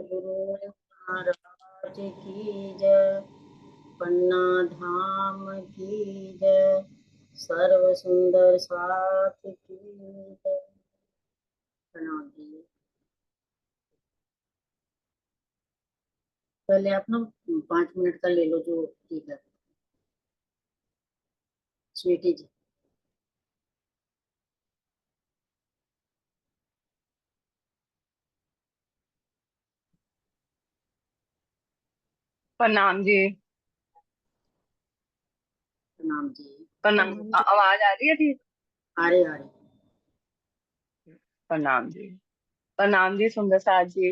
गुरु महाराज की जय। पन्ना धाम की जय। सर्व सुंदर साथ की जय। प्रणाम जी। पहले आप ना 5 मिनट का ले लो जो ठीक है। स्वीटी जी। प्रणाम जी। प्रणाम जी। प्रणाम। आवाज आ रही है ठीक? आ रही। प्रणाम जी। प्रणाम जी सुंदर साथ जी।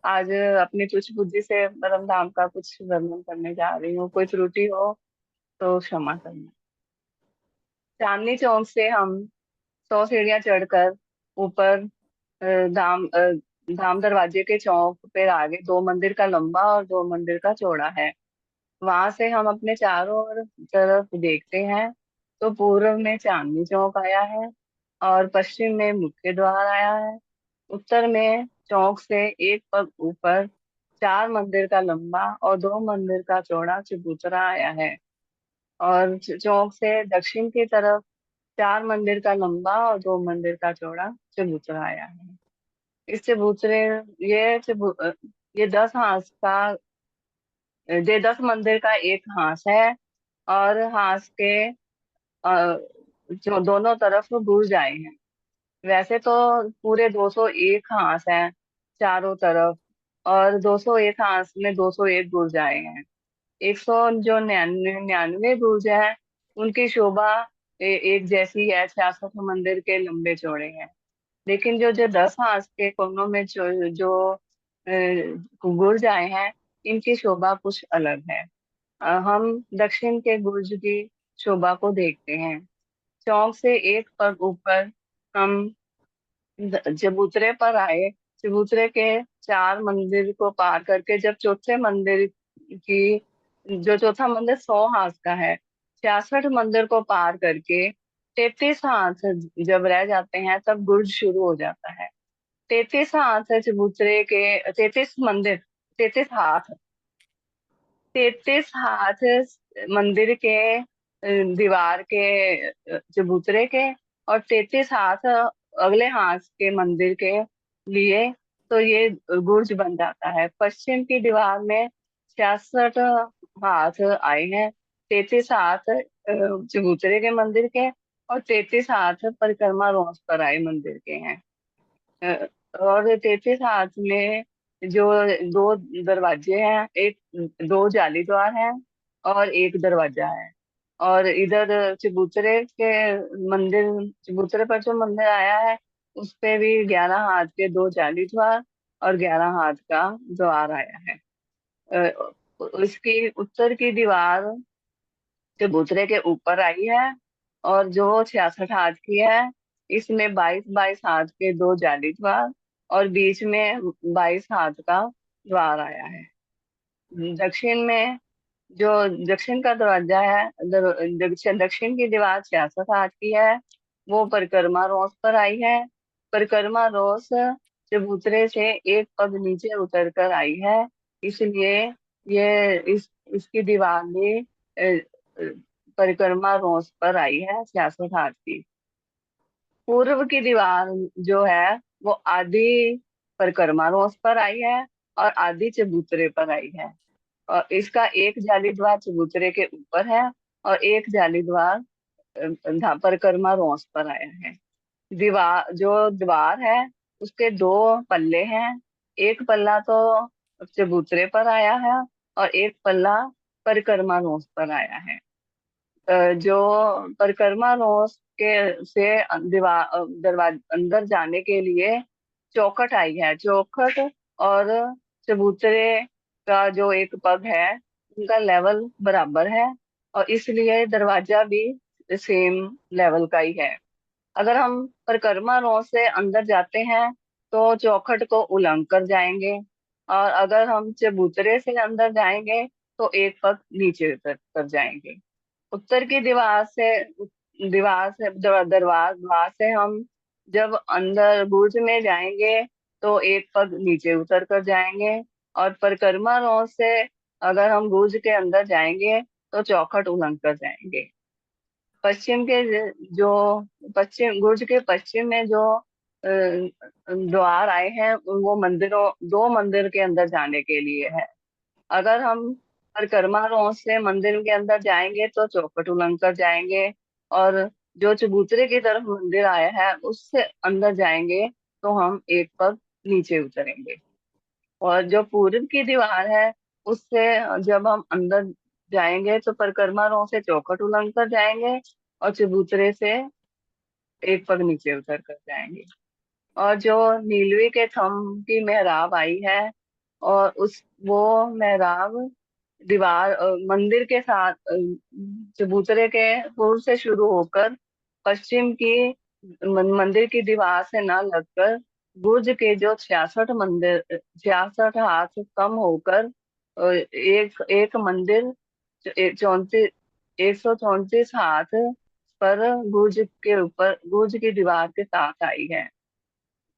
आज अपनी तुच्छ बुद्धि से परम धाम का कुछ वर्णन करने जा रही हूँ, कोई त्रुटि हो तो क्षमा करना। चांदनी चौक से हम 100 सीढ़ियां चढ़कर ऊपर धाम दरवाजे के चौक पे आगे 2 मंदिर का लंबा और 2 मंदिर का चौड़ा है। वहां से हम अपने चारों ओर तरफ देखते हैं तो पूर्व में चांदनी चौक आया है और पश्चिम में मुख्य द्वार आया है। उत्तर में चौक से एक पग ऊपर 4 मंदिर का लंबा और 2 मंदिर का चौड़ा चबूतरा आया है। और चौक से दक्षिण की तरफ 4 मंदिर का लंबा और 2 मंदिर का चौड़ा चबूतरा आया है। इस चबूतरे ये चबू ये 10 हाथ का ये 10 मंदिर का एक हांस है और हांस के अ, जो दोनों तरफ बुर्ज आए हैं। वैसे तो पूरे 201 हांस हैं चारों तरफ, और 201 हांस में 201 बुर्ज आए हैं। 100 जो 99 बुर्ज है उनकी शोभा एक जैसी है, 66 मंदिर के लंबे चौड़े हैं। लेकिन जो जो 10 हांस के कोनों में जो बुर्ज आए हैं, इनकी शोभा कुछ अलग है। हम दक्षिण के बुर्ज की शोभा को देखते हैं। चौक से एक पग ऊपर हम चबूतरे पर आए। चबूतरे के 4 मंदिर को पार करके जब चौथे मंदिर की जो चौथा मंदिर 100 हाथ का है, 66 मंदिर को पार करके 33 हाथ जब रह जाते हैं तब गुर्ज शुरू हो जाता है। 33 हाथ है चबूतरे के, 33 मंदिर, 33 हाथ, 33 हाथ मंदिर के दीवार के चबूतरे के, और 33 हाथ अगले हाथ के मंदिर के लिए। तो ये गुर्ज बन जाता है। पश्चिम की दीवार में 66 हाथ आए हैं। 33 हाथ चबूतरे के मंदिर के और 33 हाथ परिक्रमा रोस पर आए मंदिर के हैं। अ, और 33 हाथ में जो दो दरवाजे हैं, एक दो जाली द्वार हैं और एक दरवाजा है। और इधर चबूतरे पर जो मंदिर आया है उस पे भी 11 हाथ के दो जाली द्वार और 11 हाथ का द्वार आया है। इसकी उत्तर की दीवार चबूतरे के ऊपर आई है और जो 66 हाथ की है, इसमें 22 22 हाथ के दो जाली द्वार और बीच में 22 हाथ का द्वार आया है। दक्षिण में जो दक्षिण का दरवाजा है, दक्षिण की दीवार 66 हाथ की है, वो परिक्रमा रोस पर आई है। परिक्रमा रोस चबूतरे से एक पग नीचे उतर कर आई है, इसलिए ये इसकी दिवाली परिक्रमा रोस पर आई है 66 हाथ की। पूर्व की दीवार जो है वो आधी परिक्रमा रोस पर आई है और आधी चबूतरे पर आई है। और इसका एक जाली द्वार चबूतरे के ऊपर है और एक जाली द्वार परिक्रमा रोस पर आया है। दीवार है उसके दो पल्ले हैं। एक पल्ला तो चबूतरे पर आया है और एक पल्ला परिक्रमा रोस पर आया है। जो परिक्रमा रोस के से दीवार दरवाजे अंदर जाने के लिए चौखट आई है। चौखट और चबूतरे का जो एक पग है उनका लेवल बराबर है और इसलिए दरवाजा भी सेम लेवल का ही है। अगर हम परिक्रमा रोड से अंदर जाते हैं तो चौखट को उलंघ कर जाएंगे, और अगर हम चबूतरे से अंदर जाएंगे तो एक पग नीचे उतर कर जाएंगे। उत्तर की दरवार द्वार से हम जब अंदर बुर्ज में जाएंगे तो एक पग नीचे उतर कर जाएंगे। और परिक्रमा रॉ से अगर हम गुर्ज के अंदर जाएंगे तो चौखट उलंग कर जाएंगे। पश्चिम के जो पश्चिम गुर्ज के पश्चिम में जो द्वार आए हैं वो मंदिरों, दो मंदिर के अंदर जाने के लिए है। अगर हम परिक्रमा रोड से मंदिर के अंदर जाएंगे तो चौखट उलंग कर जाएंगे। और जो चबूतरे की तरफ मंदिर आया है उससे अंदर जाएंगे तो हम एक पग नीचे उतरेंगे। और जो पूर्व की दीवार है उससे जब हम अंदर जाएंगे तो परिक्रमा रोड से चौखट उलंग कर जाएंगे और चबूतरे से एक पग नीचे उतर कर जाएंगे। और जो नीलवी के थंब की मेहराब आई है और उस वो मेहराब दीवार मंदिर के साथ चबूतरे के पूर्व से शुरू होकर पश्चिम की मंदिर की दीवार से ना लगकर बुर्ज के जो 66 मंदिर 66 हाथ कम होकर एक एक मंदिर 34 134 हाथ पर बुर्ज के ऊपर बुर्ज की दीवार के साथ आई है।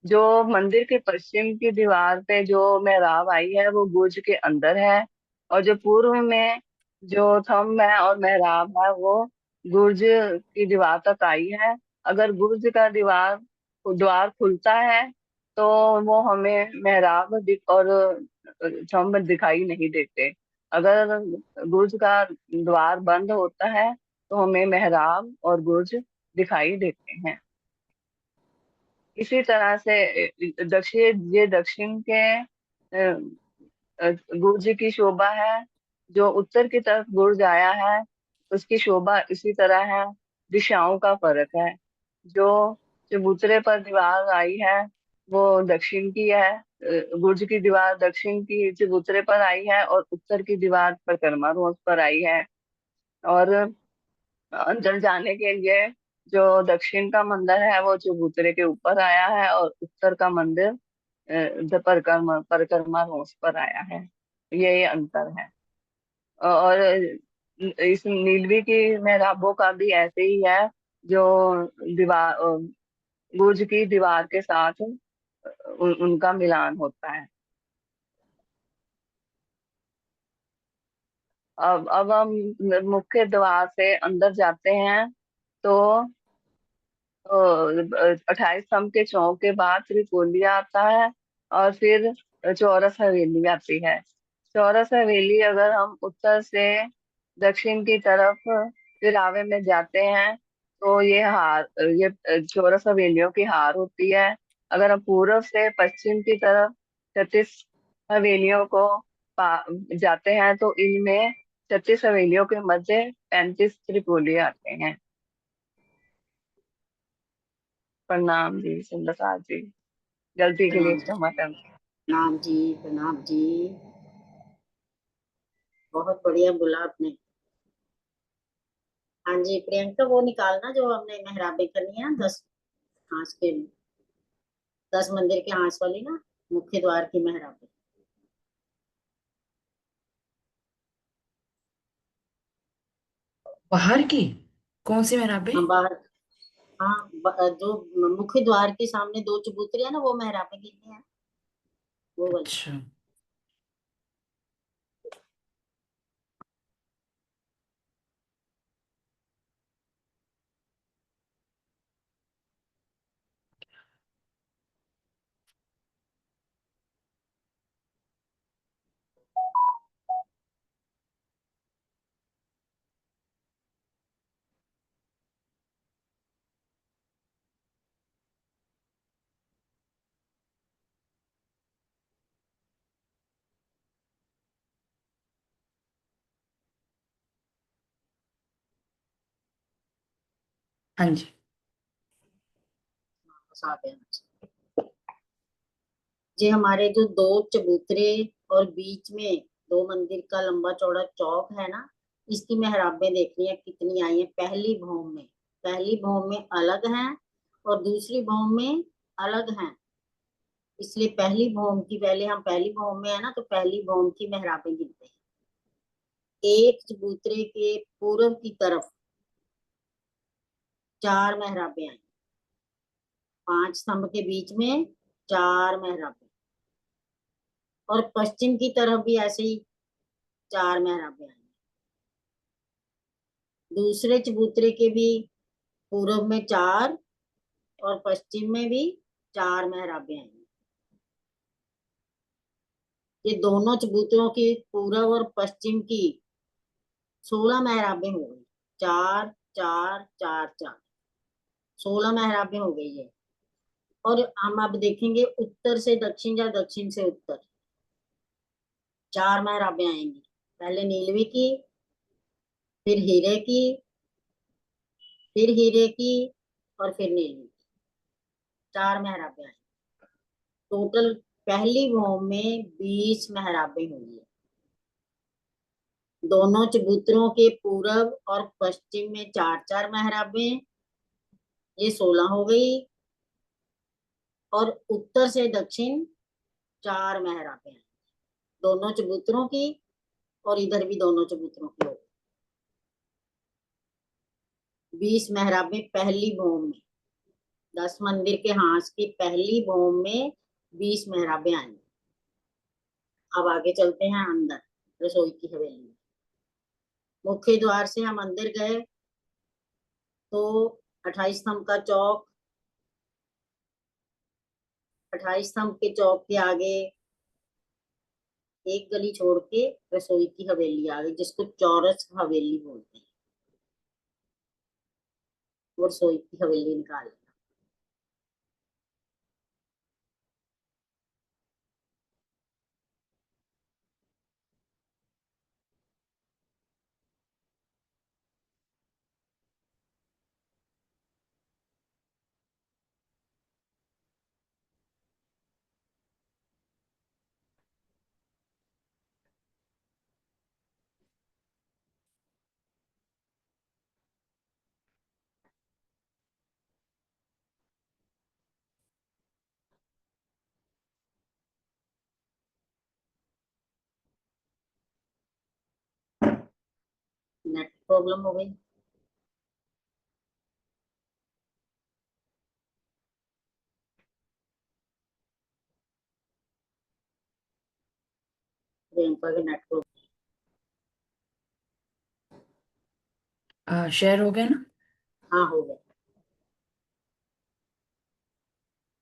जो मंदिर के पश्चिम की दीवार पे जो मेहराब आई है वो बुर्ज के अंदर है। और जो पूर्व में जो थंब है और मेहराब है वो बुर्ज की दीवार तक आई है। अगर बुर्ज का द्वार खुलता है तो वो हमें और थंब दिखाई नहीं देते। अगर बुर्ज का द्वार बंद होता है तो हमें मेहराब और बुर्ज दिखाई देते हैं। इसी तरह से दक्षिण के गुर्ज की शोभा है। जो उत्तर की तरफ गुर्ज आया है उसकी शोभा इसी तरह है। दिशाओं का फर्क है। जो चबूतरे पर दीवार आई है वो दक्षिण की है। गुर्ज की दीवार दक्षिण की चबूतरे पर आई है और उत्तर की दीवार परिक्रमा रोड पर आई है। और अंदर जाने के लिए जो दक्षिण का मंदिर है वो चबूतरे के ऊपर आया है और उत्तर का मंदिर परिक्रमा परिक्रमा रोड पर आया है। ये अंतर है। और इस नीलवी की मेहराबों का भी ऐसे ही है। जो दीवार बुर्ज की दीवार के साथ उनका मिलान होता है। अब हम मुख्य द्वार से अंदर जाते हैं तो 28 स्तंभ के चौक के बाद त्रिपोलिया आता है और फिर चौरस हवेली आती है। चौरस हवेली अगर हम उत्तर से दक्षिण की तरफ तिरावे में जाते हैं तो ये चौरस हवेलियों की हार होती है। अगर हम पूर्व से पश्चिम की तरफ 36 हवेलियों को जाते हैं तो इनमें 36 हवेलियों के मध्य 35 त्रिपोली आते हैं। प्रणाम जी सुंदरलाल जी, गलती के लिए प्रणाम जी। क्षमा कर। प्रणाम जी। प्रणाम जी। बहुत बढ़िया बोला आपने। हाँ जी प्रियंका, वो निकालना जो हमने मेहराबे करनी है ना, 10 हांस के, 10 मंदिर के हांस वाली ना, मुख्य द्वार की मेहराबे। बाहर की कौन सी मेहराबे? हाँ बाहर। हाँ जो मुख्य द्वार के सामने दो चबूतरे है ना, वो मेहराबे कितनी है, वो वाली। अच्छा। हाँ जी। साथ है। ये हमारे जो दो चबूतरे और बीच में दो मंदिर का लंबा चौड़ा चौक है ना, इसकी मेहराबें देखनी है कितनी आई है। पहली भौम में अलग है और दूसरी भौम में अलग है। इसलिए पहली भौम की, पहले हम पहली भौम में है ना, तो पहली भौम की मेहराबें गिनते हैं। एक चबूतरे के पूर्व की तरफ 4 मेहराबें आई, 5 स्तंभ के बीच में 4 मेहराबें। और पश्चिम की तरफ भी ऐसे ही 4 मेहराबे आएंगे। दूसरे चबूतरे के भी पूर्व में 4 और पश्चिम में भी 4 मेहराबे आएंगे। ये दोनों चबूतरों की पूर्व और पश्चिम की 16 मेहराबे हो गई। 4 4 4 4 16 मेहराबे हो गई है। और हम अब देखेंगे उत्तर से दक्षिण या दक्षिण से उत्तर 4 मेहराबे आएंगी। पहले नीलवी की, फिर हीरे की, फिर हीरे की, और फिर नीलवी की। 4 मेहराबे आएंगी। टोटल पहली भौम में 20 मेहराबे हुई है। दोनों चबूतरों के पूरब और पश्चिम में 4 4 मेहराबे, ये 16 हो गई। और उत्तर से दक्षिण 4 मेहराबे हैं दोनों चबूतरों की, और इधर भी दोनों चबूतरों की हो गई। 20 मेहराबे पहली भौम में, 10 मंदिर के हांस की पहली भौम में 20 मेहराबे आएंगी। अब आगे चलते हैं अंदर रसोई की हवेली में। मुख्य द्वार से हम अंदर गए तो 28 स्तंभ का चौक, 28 स्तंभ के चौक के आगे एक गली छोड़ के रसोई की हवेली आ गई, जिसको चौरस हवेली बोलते हैं। वो रसोई की हवेली निकाल लेना। नेट प्रॉब्लम हो गई। प्रियंका के नेट प्रॉब्लम। शेयर हो गया ना? हाँ, हो गया।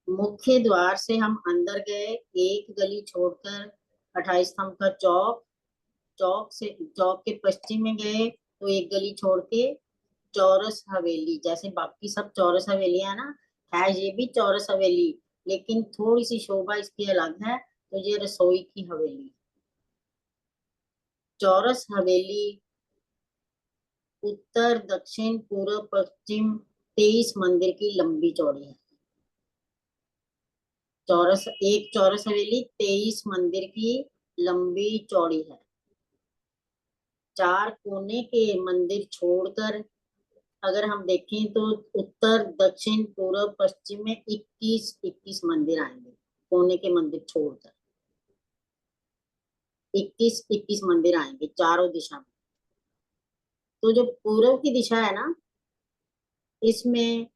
मुख्य द्वार से हम अंदर गए, एक गली छोड़कर 28 स्तंभ का चौक, चौक के पश्चिम में गए तो एक गली छोड़ के चौरस हवेली, जैसे बाकी सब चौरस हवेलियां है ना, है ये भी चौरस हवेली, लेकिन थोड़ी सी शोभा इसकी अलग है। तो ये रसोई की हवेली, चौरस हवेली उत्तर दक्षिण पूर्व पश्चिम 23 मंदिर की लंबी चौड़ी है। एक चौरस हवेली 23 मंदिर की लंबी चौड़ी है। 4 कोने के मंदिर छोड़कर अगर हम देखें तो उत्तर दक्षिण पूर्व पश्चिम में 21 मंदिर आएंगे। कोने के मंदिर छोड़कर 21 मंदिर आएंगे चारों दिशा में। तो जो पूर्व की दिशा है ना, इसमें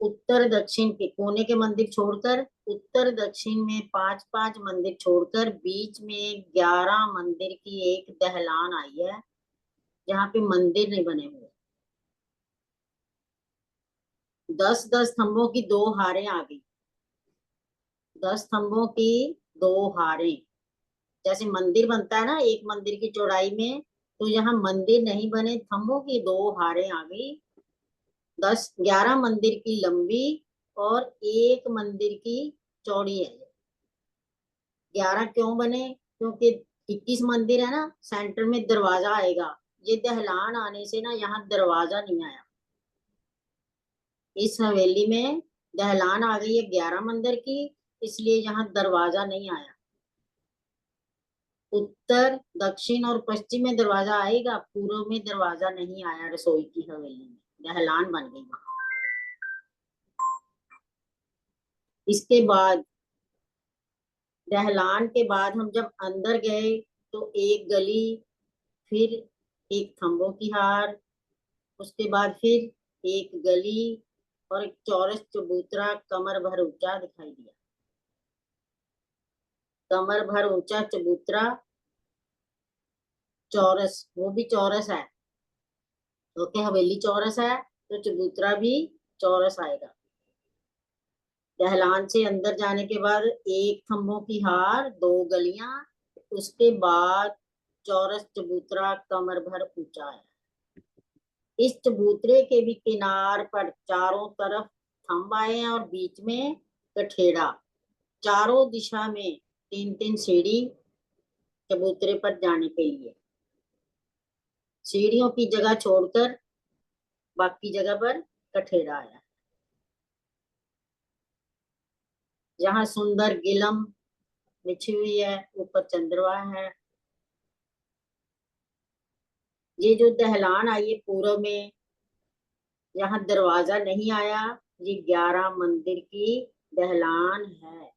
उत्तर दक्षिण के कोने के मंदिर छोड़कर उत्तर दक्षिण में 5 5 मंदिर छोड़कर बीच में 11 मंदिर की एक दहलान आई है, जहाँ पे मंदिर नहीं बने हुए। 10 10 स्तंभों की 2 हारें आ गई। 10 स्तंभों की 2 हारें, जैसे मंदिर बनता है ना एक मंदिर की चौड़ाई में, तो यहाँ मंदिर नहीं बने, स्तंभों की 2 हारें आ गई। 11 मंदिर की लंबी और एक मंदिर की चौड़ी है। 11 क्यों बने? क्योंकि 21 मंदिर है ना, सेंटर में दरवाजा आएगा। ये दहलान आने से ना यहाँ दरवाजा नहीं आया। इस हवेली में दहलान आ गई है 11 मंदिर की, इसलिए यहाँ दरवाजा नहीं आया। उत्तर दक्षिण और पश्चिम में दरवाजा आएगा, पूर्व में दरवाजा नहीं आया। रसोई की हवेली में दहलान बन गई वहां। इसके बाद दहलान के बाद हम जब अंदर गए तो एक गली, फिर एक खम्भों की हार, उसके बाद फिर एक गली और एक चौरस चबूतरा कमर भर ऊंचा दिखाई दिया। कमर भर ऊंचा चबूतरा, चौरस, वो भी चौरस है, ओके, हवेली चौरस है तो चबूतरा भी चौरस आएगा। दहलान से अंदर जाने के बाद एक खम्भों की हार, दो गलियां, उसके बाद चौरस चबूतरा कमर भर ऊंचा है। इस चबूतरे के भी किनार पर चारों तरफ थंब आए हैं और बीच में कठेड़ा, चारों दिशा में तीन तीन सीढ़ी चबूतरे पर जाने के लिए। सीढ़ियों की जगह छोड़कर बाकी जगह पर कठेड़ा आया। जहाँ सुंदर गिलम बिछी हुई है, ऊपर चंद्रमा है। ये जो दहलान आई है पूर्व में, यहाँ दरवाजा नहीं आया, ये 11 मंदिर की दहलान है।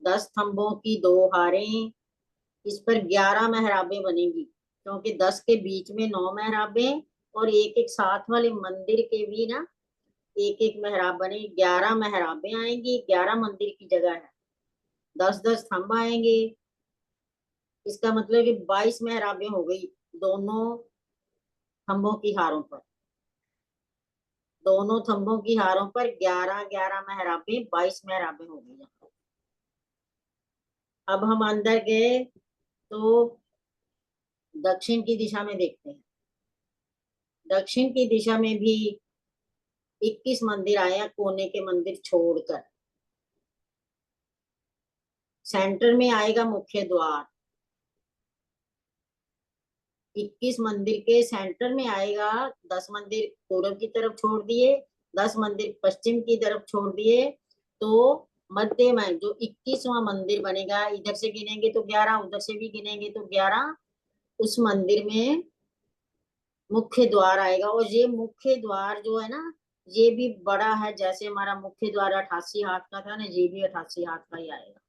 10 स्तंभों की 2 हारें, इस पर 11 मेहराबें बनेगी, क्योंकि 10 के बीच में 9 मेहराबें और एक एक साथ वाले मंदिर के भी ना एक एक मेहराब बने। 11 मेहराबें आएंगी, 11 मंदिर की जगह है। 10-10 स्तंभ आएंगे, इसका मतलब कि 22 मेहराबें हो गई दोनों खंभों की हारों पर। दोनों थंभों की हारों पर 11-11 मेहराबें, 22 मेहराबें हो गई। अब हम अंदर गए तो दक्षिण की दिशा में देखते हैं। दक्षिण की दिशा में भी 21 मंदिर आए हैं, कोने के मंदिर छोड़कर। सेंटर में आएगा मुख्य द्वार। 21 मंदिर के सेंटर में आएगा। 10 मंदिर पूर्व की तरफ छोड़ दिए, 10 मंदिर पश्चिम की तरफ छोड़ दिए, तो मध्य में जो 21वां मंदिर बनेगा, इधर से गिनेंगे तो 11, उधर से भी गिनेंगे तो 11, उस मंदिर में मुख्य द्वार आएगा। और ये मुख्य द्वार जो है ना, ये भी बड़ा है। जैसे हमारा मुख्य द्वार 88 हाथ का था ना, ये भी 88 हाथ का ही आएगा।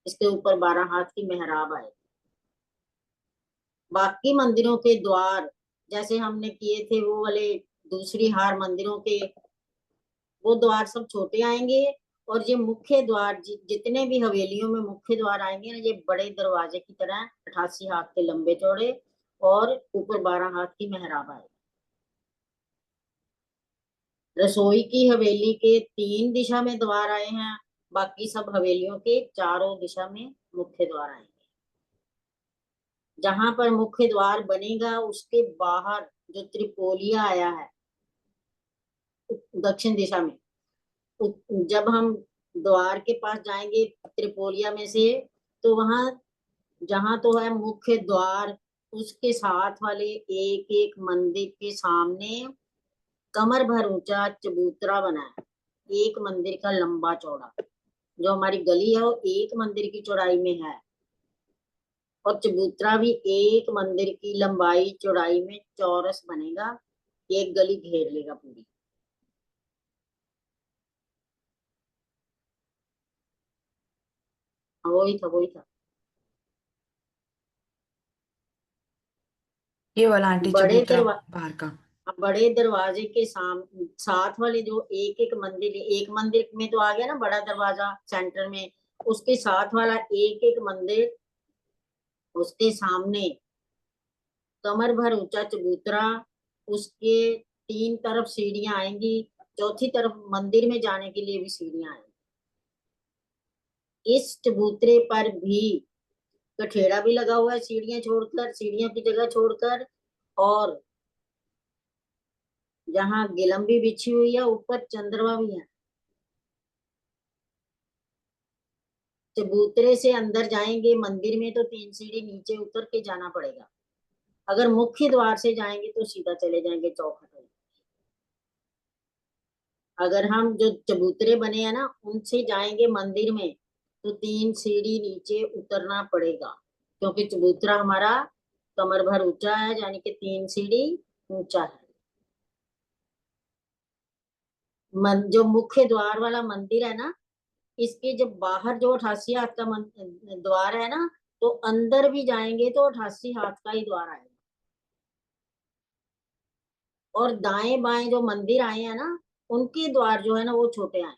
इसके ऊपर 12 हाथ की मेहराब आएगी। बाकी मंदिरों के द्वार जैसे हमने किए थे वो वाले दूसरी हार मंदिरों के, वो द्वार सब छोटे आएंगे। और ये मुख्य द्वार जितने भी हवेलियों में मुख्य द्वार आएंगे ना, ये बड़े दरवाजे की तरह 88 हाथ के लंबे चौड़े और ऊपर 12 हाथ की मेहराब आएगी। रसोई की हवेली के 3 दिशा में द्वार आए हैं, बाकी सब हवेलियों के चारों दिशा में मुख्य द्वार आएंगे। जहां पर मुख्य द्वार बनेगा उसके बाहर जो त्रिपोलिया आया है दक्षिण दिशा में, जब हम द्वार के पास जाएंगे त्रिपोलिया में से, तो वहां जहां तो है मुख्य द्वार, उसके साथ वाले एक एक मंदिर के सामने कमर भर ऊंचा चबूतरा बना है, एक मंदिर का लंबा चौड़ा। जो हमारी गली है वो एक मंदिर की चौड़ाई में है, और चबूतरा भी एक मंदिर की लंबाई चौड़ाई में चौरस बनेगा, एक गली घेर लेगा पूरी। वही था, वही था। ये वाला आंटी बड़े चबूतरा दरवा बाहर का। बड़े दरवाजे के साथ वाले जो एक एक मंदिर, एक मंदिर में तो आ गया ना बड़ा दरवाजा सेंटर में, उसके साथ वाला एक एक मंदिर, उसके सामने कमर भर ऊंचा चबूतरा, उसके 3 तरफ सीढ़ियां आएंगी, चौथी तरफ मंदिर में जाने के लिए भी सीढ़ियां आएंगी। इस चबूतरे पर भी कठेड़ा भी लगा हुआ है, सीढ़ियां छोड़कर, सीढ़ियों की जगह छोड़कर, और जहाँ गिलम भी बिछी हुई है, ऊपर चंद्रमा भी है। चबूतरे से अंदर जाएंगे मंदिर में तो 3 सीढ़ी नीचे उतर के जाना पड़ेगा। अगर मुख्य द्वार से जाएंगे तो सीधा चले जाएंगे चौखट में। अगर हम जो चबूतरे बने हैं ना उनसे जाएंगे मंदिर में, तो 3 सीढ़ी नीचे उतरना पड़ेगा, क्योंकि चबूतरा हमारा कमर भर ऊंचा है, यानी कि 3 सीढ़ी ऊंचा है। जो मुख्य द्वार वाला मंदिर है ना, इसके जब बाहर जो 88 हाथ का द्वार है ना, तो अंदर भी जाएंगे तो 88 हाथ का ही द्वार आएगा। और दाएं बाएं जो मंदिर आए हैं ना, उनके द्वार जो है ना वो छोटे आए।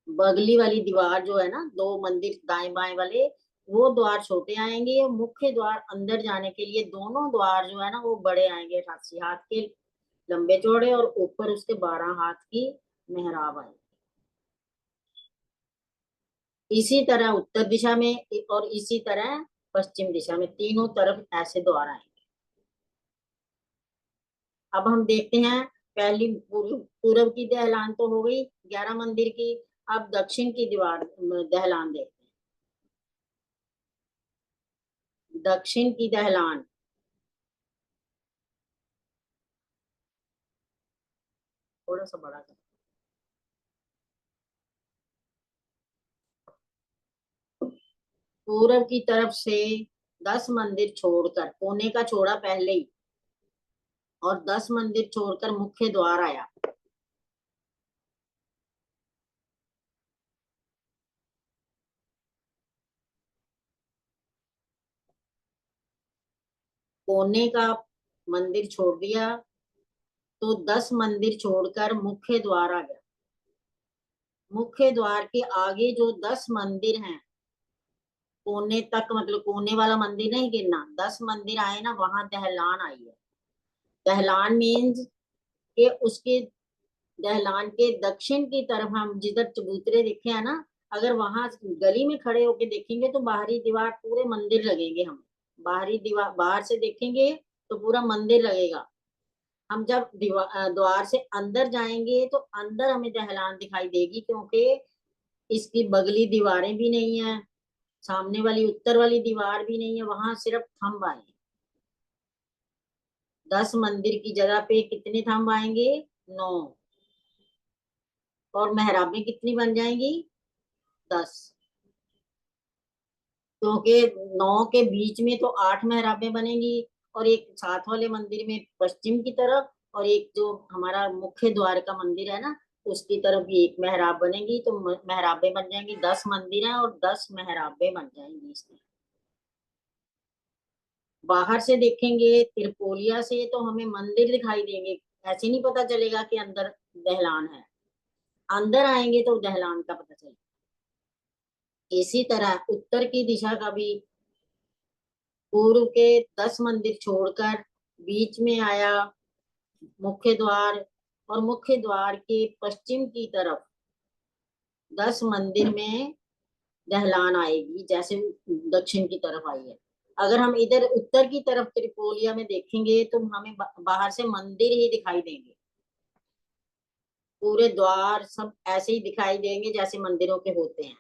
बगली वाली दीवार जो है ना, दो मंदिर दाएं बाएं वाले, वो द्वार छोटे आएंगे और मुख्य द्वार अंदर जाने के लिए दोनों द्वार जो है ना वो बड़े आएंगे, 88 हाथ के लंबे चौड़े, और ऊपर उसके 12 हाथ की मेहराब आएगी। इसी तरह उत्तर दिशा में और इसी तरह पश्चिम दिशा में, तीनों तरफ ऐसे द्वार आएंगे। अब हम देखते हैं, पहली पूर्व की दहलान तो हो गई 11 मंदिर की। अब दक्षिण की दीवार दहलान देखते हैं। दक्षिण की दहलान, थोड़ा सा बड़ा कर। पूर्व की तरफ से 10 मंदिर छोड़कर, कोने का छोड़ा पहले ही, और 10 मंदिर छोड़कर मुख्य द्वार आया। कोने का मंदिर छोड़ दिया तो 10 मंदिर छोड़कर मुख्य द्वार आ गया। मुख्य द्वार के आगे जो 10 मंदिर हैं, कोने तक, मतलब कोने वाला मंदिर नहीं गिनना, 10 मंदिर आए ना, वहां दहलान आई है। दहलान मीन्स के उसके दहलान के दक्षिण की तरफ, हम जिधर चबूतरे देखे हैं ना, अगर वहां गली में खड़े होके देखेंगे तो बाहरी दीवार पूरे मंदिर लगेंगे हमें। बाहरी दीवार बाहर से देखेंगे तो पूरा मंदिर लगेगा। हम जब द्वार से अंदर जाएंगे तो अंदर हमें दहलान दिखाई देगी, क्योंकि इसकी बगली दीवारें भी नहीं है, सामने वाली उत्तर वाली दीवार भी नहीं है, वहां सिर्फ थंब आए। 10 मंदिर की जगह पे कितने थंब आएंगे? 9। और मेहराबें कितनी बन जाएंगी? 10। क्योंकि 9 के बीच में तो 8 मेहराबें बनेंगी, और एक साथ वाले मंदिर में पश्चिम की तरफ, और एक जो हमारा मुख्य द्वार का मंदिर है ना, उसकी तरफ भी एक मेहराब बनेगी, तो मेहराबें बन जाएंगी। 10 मंदिर हैं और 10 मेहराबें बन जाएंगी इसमें। बाहर से देखेंगे त्रिपोलिया से तो हमें मंदिर दिखाई देंगे, ऐसे नहीं पता चलेगा कि अंदर दहलान है। अंदर आएंगे तो दहलान का पता चलेगा। इसी तरह उत्तर की दिशा का भी, पूर्व के 10 मंदिर छोड़कर बीच में आया मुख्य द्वार, और मुख्य द्वार के पश्चिम की तरफ 10 मंदिर में दहलान आएगी, जैसे दक्षिण की तरफ आई है। अगर हम इधर उत्तर की तरफ त्रिपोलिया में देखेंगे तो हमें बाहर से मंदिर ही दिखाई देंगे, पूरे द्वार सब ऐसे ही दिखाई देंगे जैसे मंदिरों के होते हैं।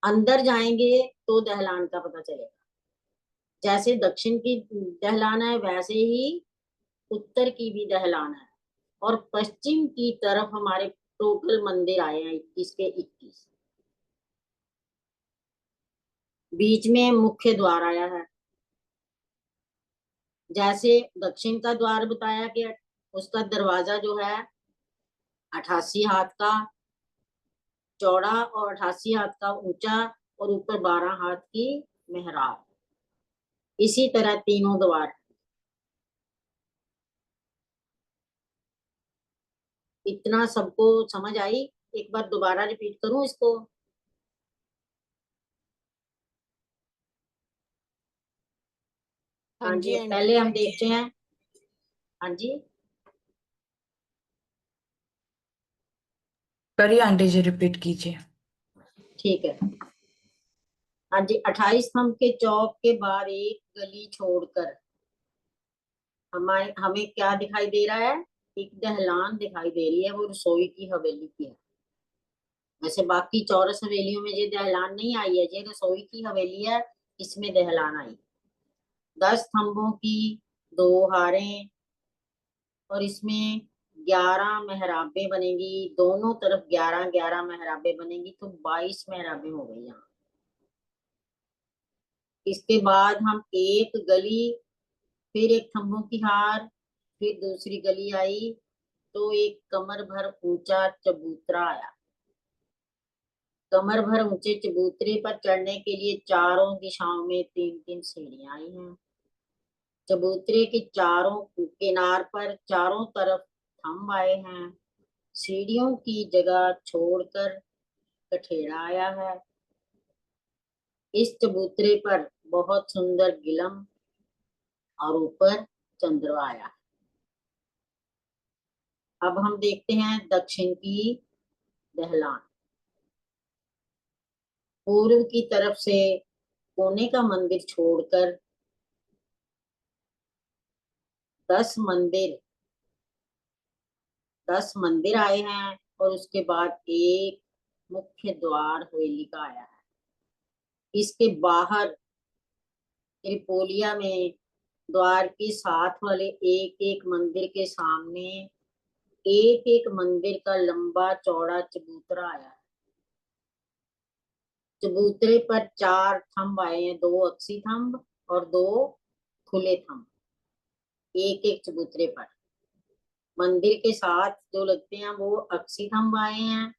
अंदर जाएंगे तो दहलान का पता चलेगा। जैसे दक्षिण की दहलान है वैसे ही उत्तर की भी दहलान है, और पश्चिम की तरफ हमारे टोटल मंदिर आए हैं 21 के 21। बीच में मुख्य द्वार आया है। जैसे दक्षिण का द्वार बताया कि उसका दरवाजा जो है 88 हाथ का चौड़ा और 88 हाथ का ऊंचा, और ऊपर 12 हाथ की मेहराब। इसी तरह तीनों द्वार। इतना सबको समझ आई? एक बार दोबारा रिपीट करूं इसको? हाँ हाँ जी जी, आंटी। पहले हम देखते हैं। हाँ जी, करिए आंटी जी, रिपीट कीजिए। ठीक है। हाँ जी, 28 स्तंभ के चौक के बाद एक गली छोड़कर हमारे हमें क्या दिखाई दे रहा है? एक दहलान दिखाई दे रही है, वो रसोई की हवेली की है। वैसे बाकी चौरस हवेलियों में ये दहलान नहीं आई है, ये रसोई की हवेली है, इसमें दहलान आई। 10 स्तंभों की 2 हारें, और इसमें 11 मेहराबें बनेगी, दोनों तरफ 11 11 मेहराबें बनेगी, तो 22 मेहराबें हो गई यहाँ। इसके बाद हम एक गली, फिर एक खम्भों की हार, फिर दूसरी गली आई, तो एक कमर भर ऊंचा चबूतरा आया। कमर भर ऊंचे चबूतरे पर चढ़ने के लिए चारों दिशाओं में 3 3 सीढ़ियां आई हैं। चबूतरे के चारों किनार पर चारों तरफ थंब आए हैं। सीढ़ियों की जगह छोड़कर कठेड़ा आया है। इस चबूतरे पर बहुत सुंदर गिलम और ऊपर चंद्रमा आया। अब हम देखते हैं दक्षिण की दहलान। पूर्व की तरफ से कोने का मंदिर छोड़कर 10 मंदिर 10 मंदिर आए हैं और उसके बाद एक मुख्य द्वार हवेली का आया है। इसके बाहर त्रिपोलिया में द्वार के साथ वाले एक एक मंदिर के सामने एक एक मंदिर का लंबा चौड़ा चबूतरा आया है। चबूतरे पर 4 थंब आए हैं, 2 अक्षी थंब और 2 खुले थंब, एक एक चबूतरे पर। मंदिर के साथ जो लगते हैं वो अक्षी थंब आए हैं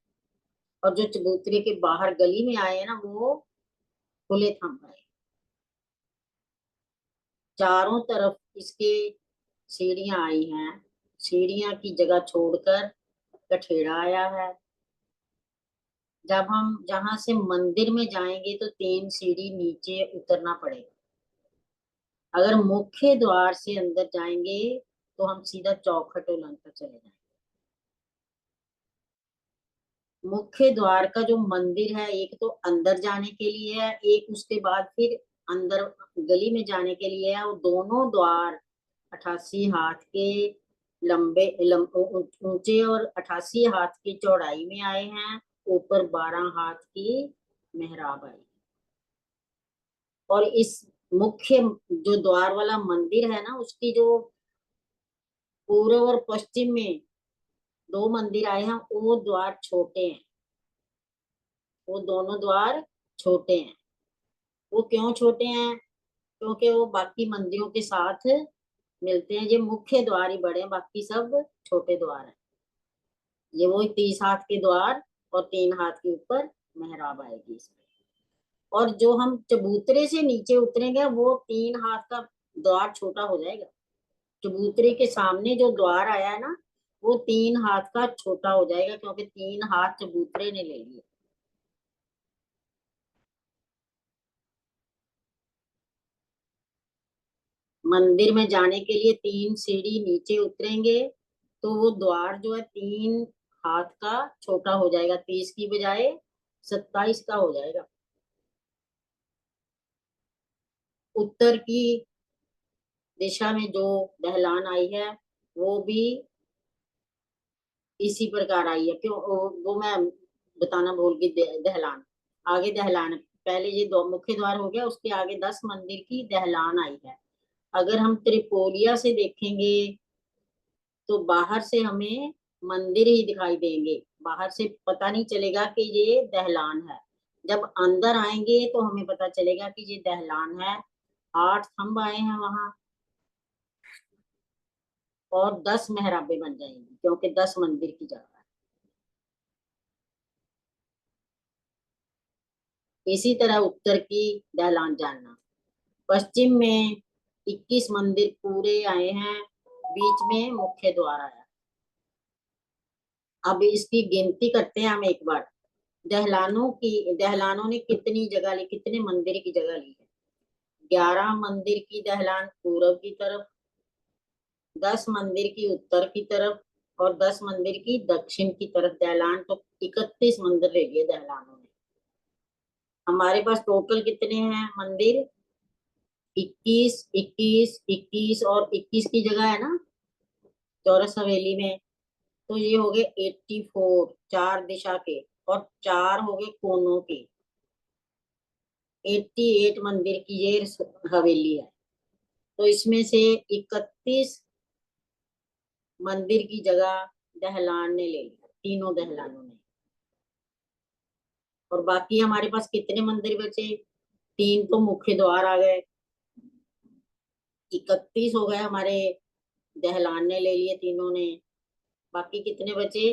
और जो चबूतरे के बाहर गली में आए हैं ना वो खुले थंब आए। चारों तरफ इसके सीढ़ियां आई हैं। सीढ़ियां की जगह छोड़कर कठेड़ा आया है। जब हम जहां से मंदिर में जाएंगे तो 3 सीढ़ी नीचे उतरना पड़ेगा। अगर मुख्य द्वार से अंदर जाएंगे तो हम सीधा चौखट उलंग कर चले जाएंगे। मुख्य द्वार का जो मंदिर है एक तो अंदर जाने के लिए है, एक उसके बाद फिर अंदर गली में जाने के लिए है। और दोनों द्वार 88 हाथ के ऊंचे और 88 हाथ की चौड़ाई में आए हैं। ऊपर 12 हाथ की मेहराब आई। और इस मुख्य जो द्वार वाला मंदिर है ना उसकी जो पूर्व और पश्चिम में 2 मंदिर आए हैं वो द्वार छोटे हैं। वो दोनों द्वार छोटे हैं। वो क्यों छोटे हैं? क्योंकि वो बाकी मंदिरों के साथ मिलते हैं। ये मुख्य द्वार ही बड़े हैं, बाकी सब छोटे द्वार हैं। ये वो 30 हाथ के द्वार और 3 हाथ के ऊपर मेहराब आएगी इसमें। और जो हम चबूतरे से नीचे उतरेंगे वो 3 हाथ का द्वार छोटा हो जाएगा। चबूतरे के सामने जो द्वार आया है ना वो 3 हाथ का छोटा हो जाएगा क्योंकि 3 हाथ चबूतरे ने ले लिए। मंदिर में जाने के लिए 3 सीढ़ी नीचे उतरेंगे तो वो द्वार जो है 3 हाथ का छोटा हो जाएगा, 30 की बजाय 27 का हो जाएगा। उत्तर की दिशा में जो दहलान आई है वो भी इसी प्रकार आई है। क्यों वो मैं बताना भूल गई। दहलान आगे दहलान पहले ये दो मुख्य द्वार हो गया, उसके आगे 10 मंदिर की दहलान आई है। अगर हम त्रिपोलिया से देखेंगे तो बाहर से हमें मंदिर ही दिखाई देंगे, बाहर से पता नहीं चलेगा कि ये दहलान है। जब अंदर आएंगे तो हमें पता चलेगा कि ये दहलान है। 8 थंब आए हैं वहां और 10 मेहराबें बन जाएंगी क्योंकि 10 मंदिर की जगह है। इसी तरह उत्तर की दहलान जानना। पश्चिम में 21 मंदिर पूरे आए हैं, बीच में मुख्य द्वार आया। अब इसकी गिनती करते हैं हम एक बार। दहलानों ने कितनी जगह ली, कितने मंदिर की जगह ली है? 11 मंदिर की दहलान पूर्व की तरफ, 10 मंदिर की उत्तर की तरफ और 10 मंदिर की दक्षिण की तरफ दहलान। तो 31 मंदिर ले लिए दहलानों ने। हमारे पास टोटल कितने हैं मंदिर? 21, 21, 21 और 21 की जगह है ना चौरस हवेली में। तो ये हो गए 84, 4 दिशा के और 4 हो गए कोनों के। 88 मंदिर की ये हवेली है। तो इसमें से 31 मंदिर की जगह दहलान ने ले लिया, तीनों दहलानों ने। और बाकी हमारे पास कितने मंदिर बचे? 3 तो मुख्य द्वार आ गए, 31 हो गए हमारे, दहलान ने ले लिए तीनों ने। बाकी कितने बचे?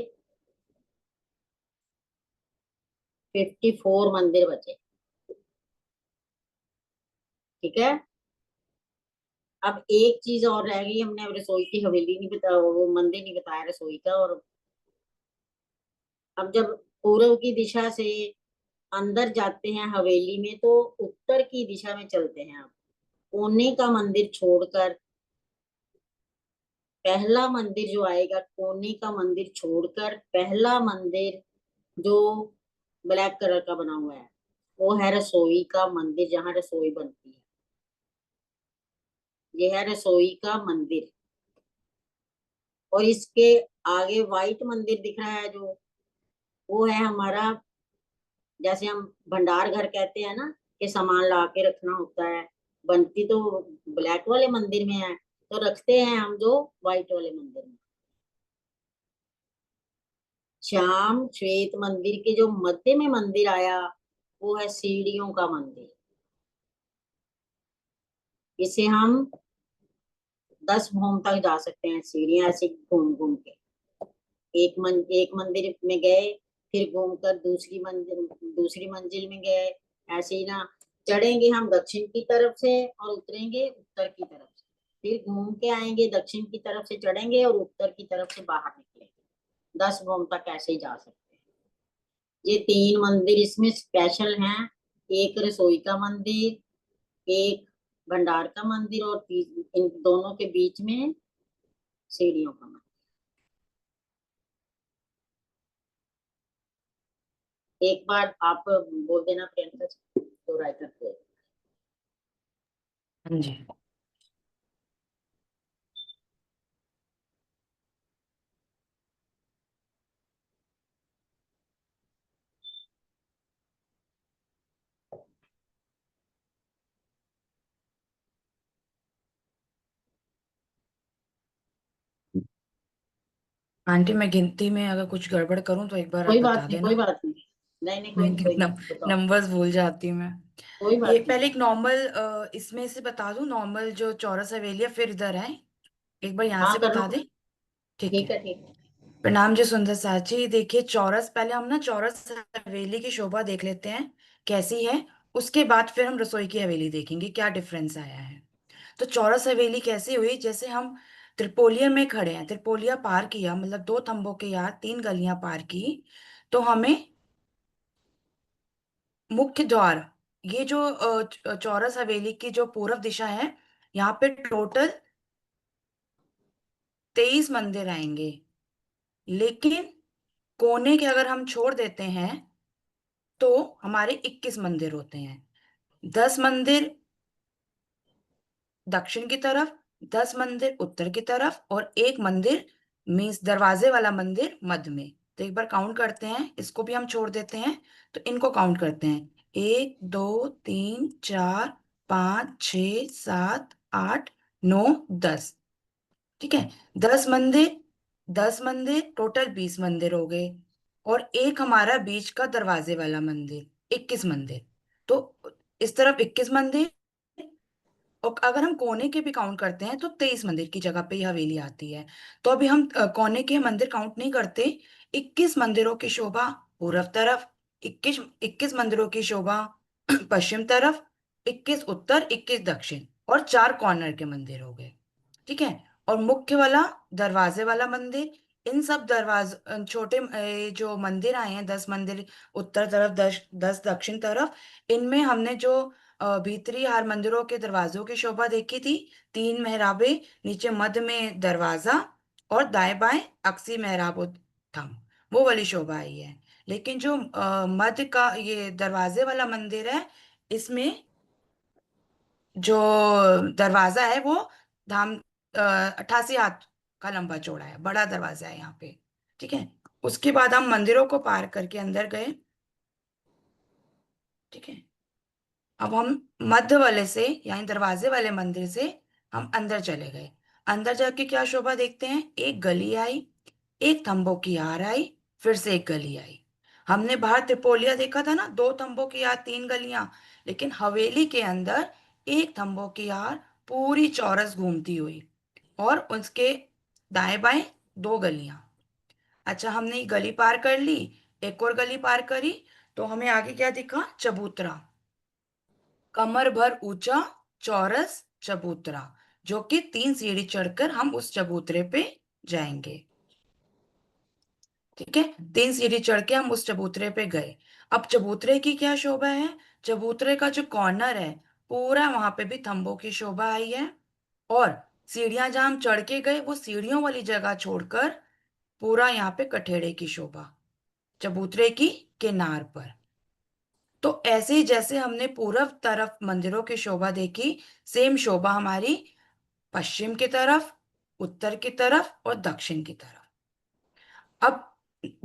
54 मंदिर बचे। ठीक है। अब एक चीज और रह गई, हमने रसोई की हवेली नहीं बता, वो मंदिर नहीं बताया रसोई का। और अब जब पूर्व की दिशा से अंदर जाते हैं हवेली में तो उत्तर की दिशा में चलते हैं। अब कोने का मंदिर छोड़कर पहला मंदिर जो आएगा, कोने का मंदिर छोड़कर पहला मंदिर जो ब्लैक कलर का बना हुआ है, वो है रसोई का मंदिर, जहाँ रसोई बनती है। ये है रसोई का मंदिर। और इसके आगे व्हाइट मंदिर दिख रहा है जो, वो है हमारा, जैसे हम भंडार घर कहते हैं ना, कि सामान ला के रखना होता है। बनती तो ब्लैक वाले मंदिर में है, तो रखते हैं हम जो व्हाइट वाले मंदिर में। श्याम श्वेत मंदिर के जो मध्य में मंदिर आया, वो है सीढ़ियों का मंदिर। इसे हम 10 भवन तक जा सकते हैं, सीढ़ियां ऐसे घूम घूम के। एक मंदिर में गए, फिर घूमकर दूसरी मंजिल में गए। ऐसे ही ना, चढ़ेंगे हम दक्षिण की तरफ से और उतरेंगे उत्तर की तरफ से, फिर घूम के आएंगे, दक्षिण की तरफ से चढ़ेंगे और उत्तर की तरफ से बाहर निकलेंगे। 10 भवन तक ऐसे ही जा सकते हैं। ये 3 मंदिर इसमें स्पेशल हैं। एक रसोई का मंदिर, एक भंडार का मंदिर, और इन दोनों के बीच में सीढ़ियों का मंदिर। एक बार आप बोल देना प्रियंका जी, तो राइटर को। हाँ जी। आंटी, मैं गिनती में अगर कुछ गड़बड़ करूं तो एक बार आप कोई बात बता नहीं, कोई देना। बात नहीं। नहीं नहीं, कोई मैं नहीं, कोई नहीं, बताओ। नंबर्स भूल जाती हूँ मैं। कोई ये बात नहीं। पहले एक नॉर्मल इसमें से बता दूं, नॉर्मल जो चौरस हवेली है, फिर इधर आए। एक बार यहाँ हाँ, से कर लो। बता दे। ठीक ठीक है। है, ठीक है। प्रणाम जी सुंदर साची। देखिए चौरस, पहले हम ना चौरस हवेली की शोभा देख लेते हैं कैसी है। उसके बाद फिर हम रसोई की हवेली देखेंगे क्या डिफरेंस आया है। तो चौरस हवेली कैसी हुई, जैसे हम त्रिपोलिया में खड़े हैं, त्रिपोलिया पार किया, मतलब 2 थंबों के यार 3 गलियां पार की, तो हमें मुख्य द्वार, ये जो चौरस हवेली की जो पूर्व दिशा है, यहाँ पे टोटल 23 मंदिर आएंगे। लेकिन कोने के अगर हम छोड़ देते हैं तो हमारे 21 मंदिर होते हैं। 10 मंदिर दक्षिण की तरफ, 10 मंदिर उत्तर की तरफ, और एक मंदिर मीन्स दरवाजे वाला मंदिर मध्य में। तो एक बार काउंट करते हैं, इसको भी हम छोड़ देते हैं, तो इनको काउंट करते हैं। 1 2 3 4 5 6 7 8 9 10। ठीक है। 10 मंदिर, 10 मंदिर टोटल 20 मंदिर हो गए। और एक हमारा बीच का दरवाजे वाला मंदिर, 21 मंदिर। तो इस तरफ 21 मंदिर, और अगर हम कोने के भी काउंट करते हैं तो 23 मंदिर की जगह पे ये हवेली आती है। तो अभी हम कोने के मंदिर काउंट नहीं करते। 21 मंदिरों की शोभा पूर्व तरफ, 21 21 मंदिरों की शोभा पश्चिम तरफ, 21 उत्तर, 21 दक्षिण, और 4 कॉर्नर के मंदिर हो गए। ठीक है। और मुख्य वाला दरवाजे वाला मंदिर, इन सब छोटे जो मंदिर आए हैं, 10 मंदिर उत्तर तरफ, 10 10 दक्षिण तरफ, इनमें हमने जो भीतरी हार मंदिरों के दरवाजों की शोभा देखी थी, 3 मेहराबे, नीचे मध्य में दरवाजा, और दाएं बाएं अक्सी मेहराब थम, वो वाली शोभा आई है। लेकिन जो मध्य का ये दरवाजे वाला मंदिर है, इसमें जो दरवाजा है वो धाम 88 हाथ का लंबा चौड़ा है, बड़ा दरवाजा है यहाँ पे। ठीक है। उसके बाद हम मंदिरों को पार करके अंदर गए। ठीक है। अब हम मध्य वाले से, यानी दरवाजे वाले मंदिर से हम अंदर चले गए। अंदर जाके क्या शोभा देखते हैं, एक गली आई, एक थंबों की यार आई, फिर से एक गली आई। हमने बाहर त्रिपोलिया देखा था ना, 2 थंबों की यार 3 गलियां। लेकिन हवेली के अंदर एक थंबों की यार पूरी चौरस घूमती हुई, और उसके दाएं बाएं 2 गलियां। अच्छा, हमने ये गली पार कर ली, एक और गली पार करी, तो हमें आगे क्या दिखा, चबूतरा, कमर भर ऊंचा चौरस चबूतरा, जो कि 3 सीढ़ी चढ़कर हम उस चबूतरे पे जाएंगे। ठीक है, 3 सीढ़ी चढ़ के हम उस चबूतरे पे गए। अब चबूतरे की क्या शोभा है? चबूतरे का जो कॉर्नर है पूरा, वहां पे भी थंबों की शोभा आई है। और सीढ़ियां जहां हम चढ़ के गए, वो सीढ़ियों वाली जगह छोड़कर पूरा यहाँ पे कठेड़े की शोभा, चबूतरे की किनार पर। तो ऐसे ही जैसे हमने पूरब तरफ मंदिरों की शोभा देखी, सेम शोभा हमारी पश्चिम की तरफ, उत्तर की तरफ और दक्षिण की तरफ। अब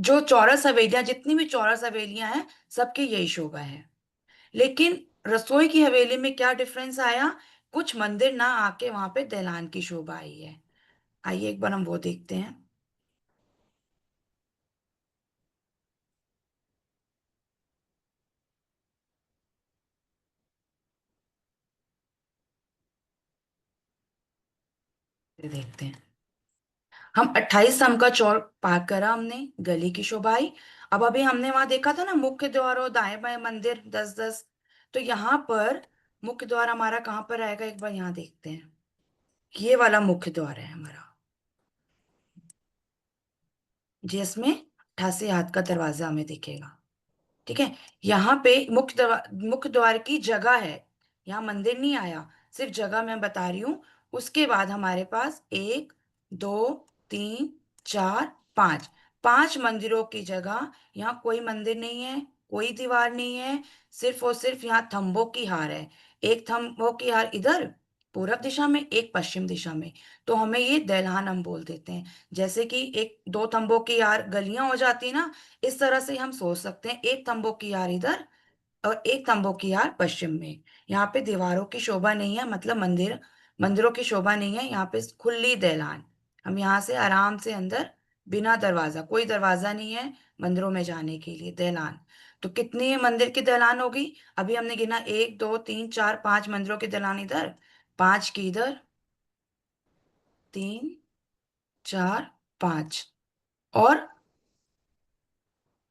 जो चौरस हवेलियां, जितनी भी चौरस हवेलियां हैं, सबकी यही शोभा है। लेकिन रसोई की हवेली में क्या डिफरेंस आया? कुछ मंदिर ना आके वहां पे दहलान की शोभा आई है। आइए एक बार हम वो देखते हैं। ये देखते हैं। हम 28 का चौर पार करा, हमने गली की शोभा आई। अब अभी हमने वहां देखा था ना, मुख्य द्वार और दाएं बाएं मंदिर 10-10। तो यहाँ पर मुख्य द्वार हमारा कहाँ पर आएगा, एक बार यहाँ देखते हैं। ये वाला मुख्य द्वार है हमारा, जिसमें 88 हाथ का दरवाजा हमें दिखेगा। ठीक है, यहाँ पे मुख्य द्वार की जगह है, यहाँ मंदिर नहीं आया, सिर्फ जगह मैं बता रही हूँ। उसके बाद हमारे पास 1, 2, 3, 4, 5, 5 मंदिरों की जगह। यहाँ कोई मंदिर नहीं है, कोई दीवार नहीं है, सिर्फ और सिर्फ यहाँ थंबों की हार है। एक थंबों की हार इधर पूरब दिशा में, एक पश्चिम दिशा में। तो हमें ये दहलान हम बोल देते हैं। जैसे कि एक दो थंबों की यार गलियां हो जाती ना, इस तरह से हम सोच सकते हैं, एक तंबू की यार इधर और एक तंबू की यार पश्चिम में। यहाँ पे दीवारों की शोभा नहीं है, मतलब मंदिरों की शोभा नहीं है। यहाँ पे खुली दहलान, हम यहाँ से आराम से अंदर, बिना दरवाजा, कोई दरवाजा नहीं है मंदिरों में जाने के लिए, दहलान। तो कितनी मंदिर की दहलान होगी? अभी हमने गिना 1, 2, 3, 4, 5 मंदिरों की दहलान इधर, 5 की इधर, 3, 4, 5। और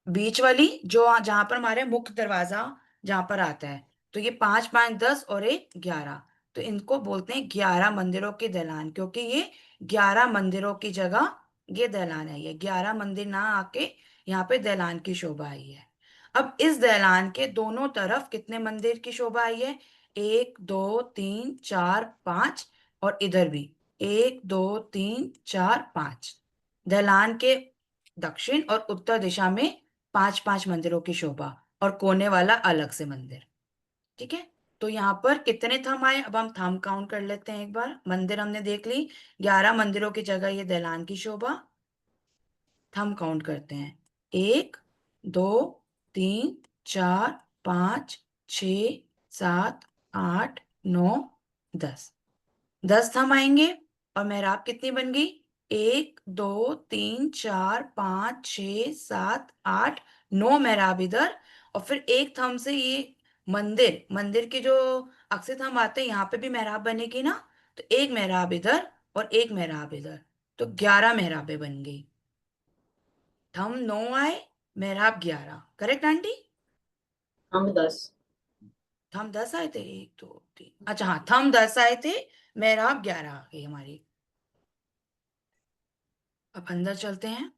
बीच वाली जो जहां पर हमारे मुख्य दरवाजा जहां पर आता है, तो ये 5, 5, 10 और एक 11। तो इनको बोलते हैं 11 मंदिरों के दहलान, क्योंकि ये 11 मंदिरों की जगह ये दहलान है। ये 11 मंदिर ना आके यहाँ पे दहलान की शोभा आई है। अब इस दहलान के दोनों तरफ कितने मंदिर की शोभा आई है? 1, 2, 3, 4, 5। और इधर भी 1, 2, 3, 4, 5। दहलान के दक्षिण और उत्तर दिशा में 5-5 मंदिरों की शोभा, और कोने वाला अलग से मंदिर। ठीक है, तो यहाँ पर कितने थंब आए? अब हम थंब काउंट कर लेते हैं एक बार। मंदिर हमने देख ली, 11 मंदिरों की जगह ये दहलान की शोभा। थंब काउंट करते हैं, 1, 2, 3, 4, 5, 6, 7, 8, 9, 10। 10 थंब आएंगे। और मेहराब कितनी बन गई? 1, 2, 3, 4, 5, 6, 7, 8, 9 मेहराब इधर। और फिर एक थंब से ये मंदिर मंदिर के जो अक्षय थंब आते हैं, यहाँ पे भी मेहराब बनेगी ना। तो एक मेहराब इधर और एक मेहराब इधर, तो 11 मेहराबें बन गई। थंब 9 आए, मेहराब 11। Correct aunty? हम 10। थंब 10 आए थे, 1, 2, 3, अच्छा हाँ, थंब 10 आए थे, मेहराब 11 आ गई हमारी। अब अंदर चलते हैं।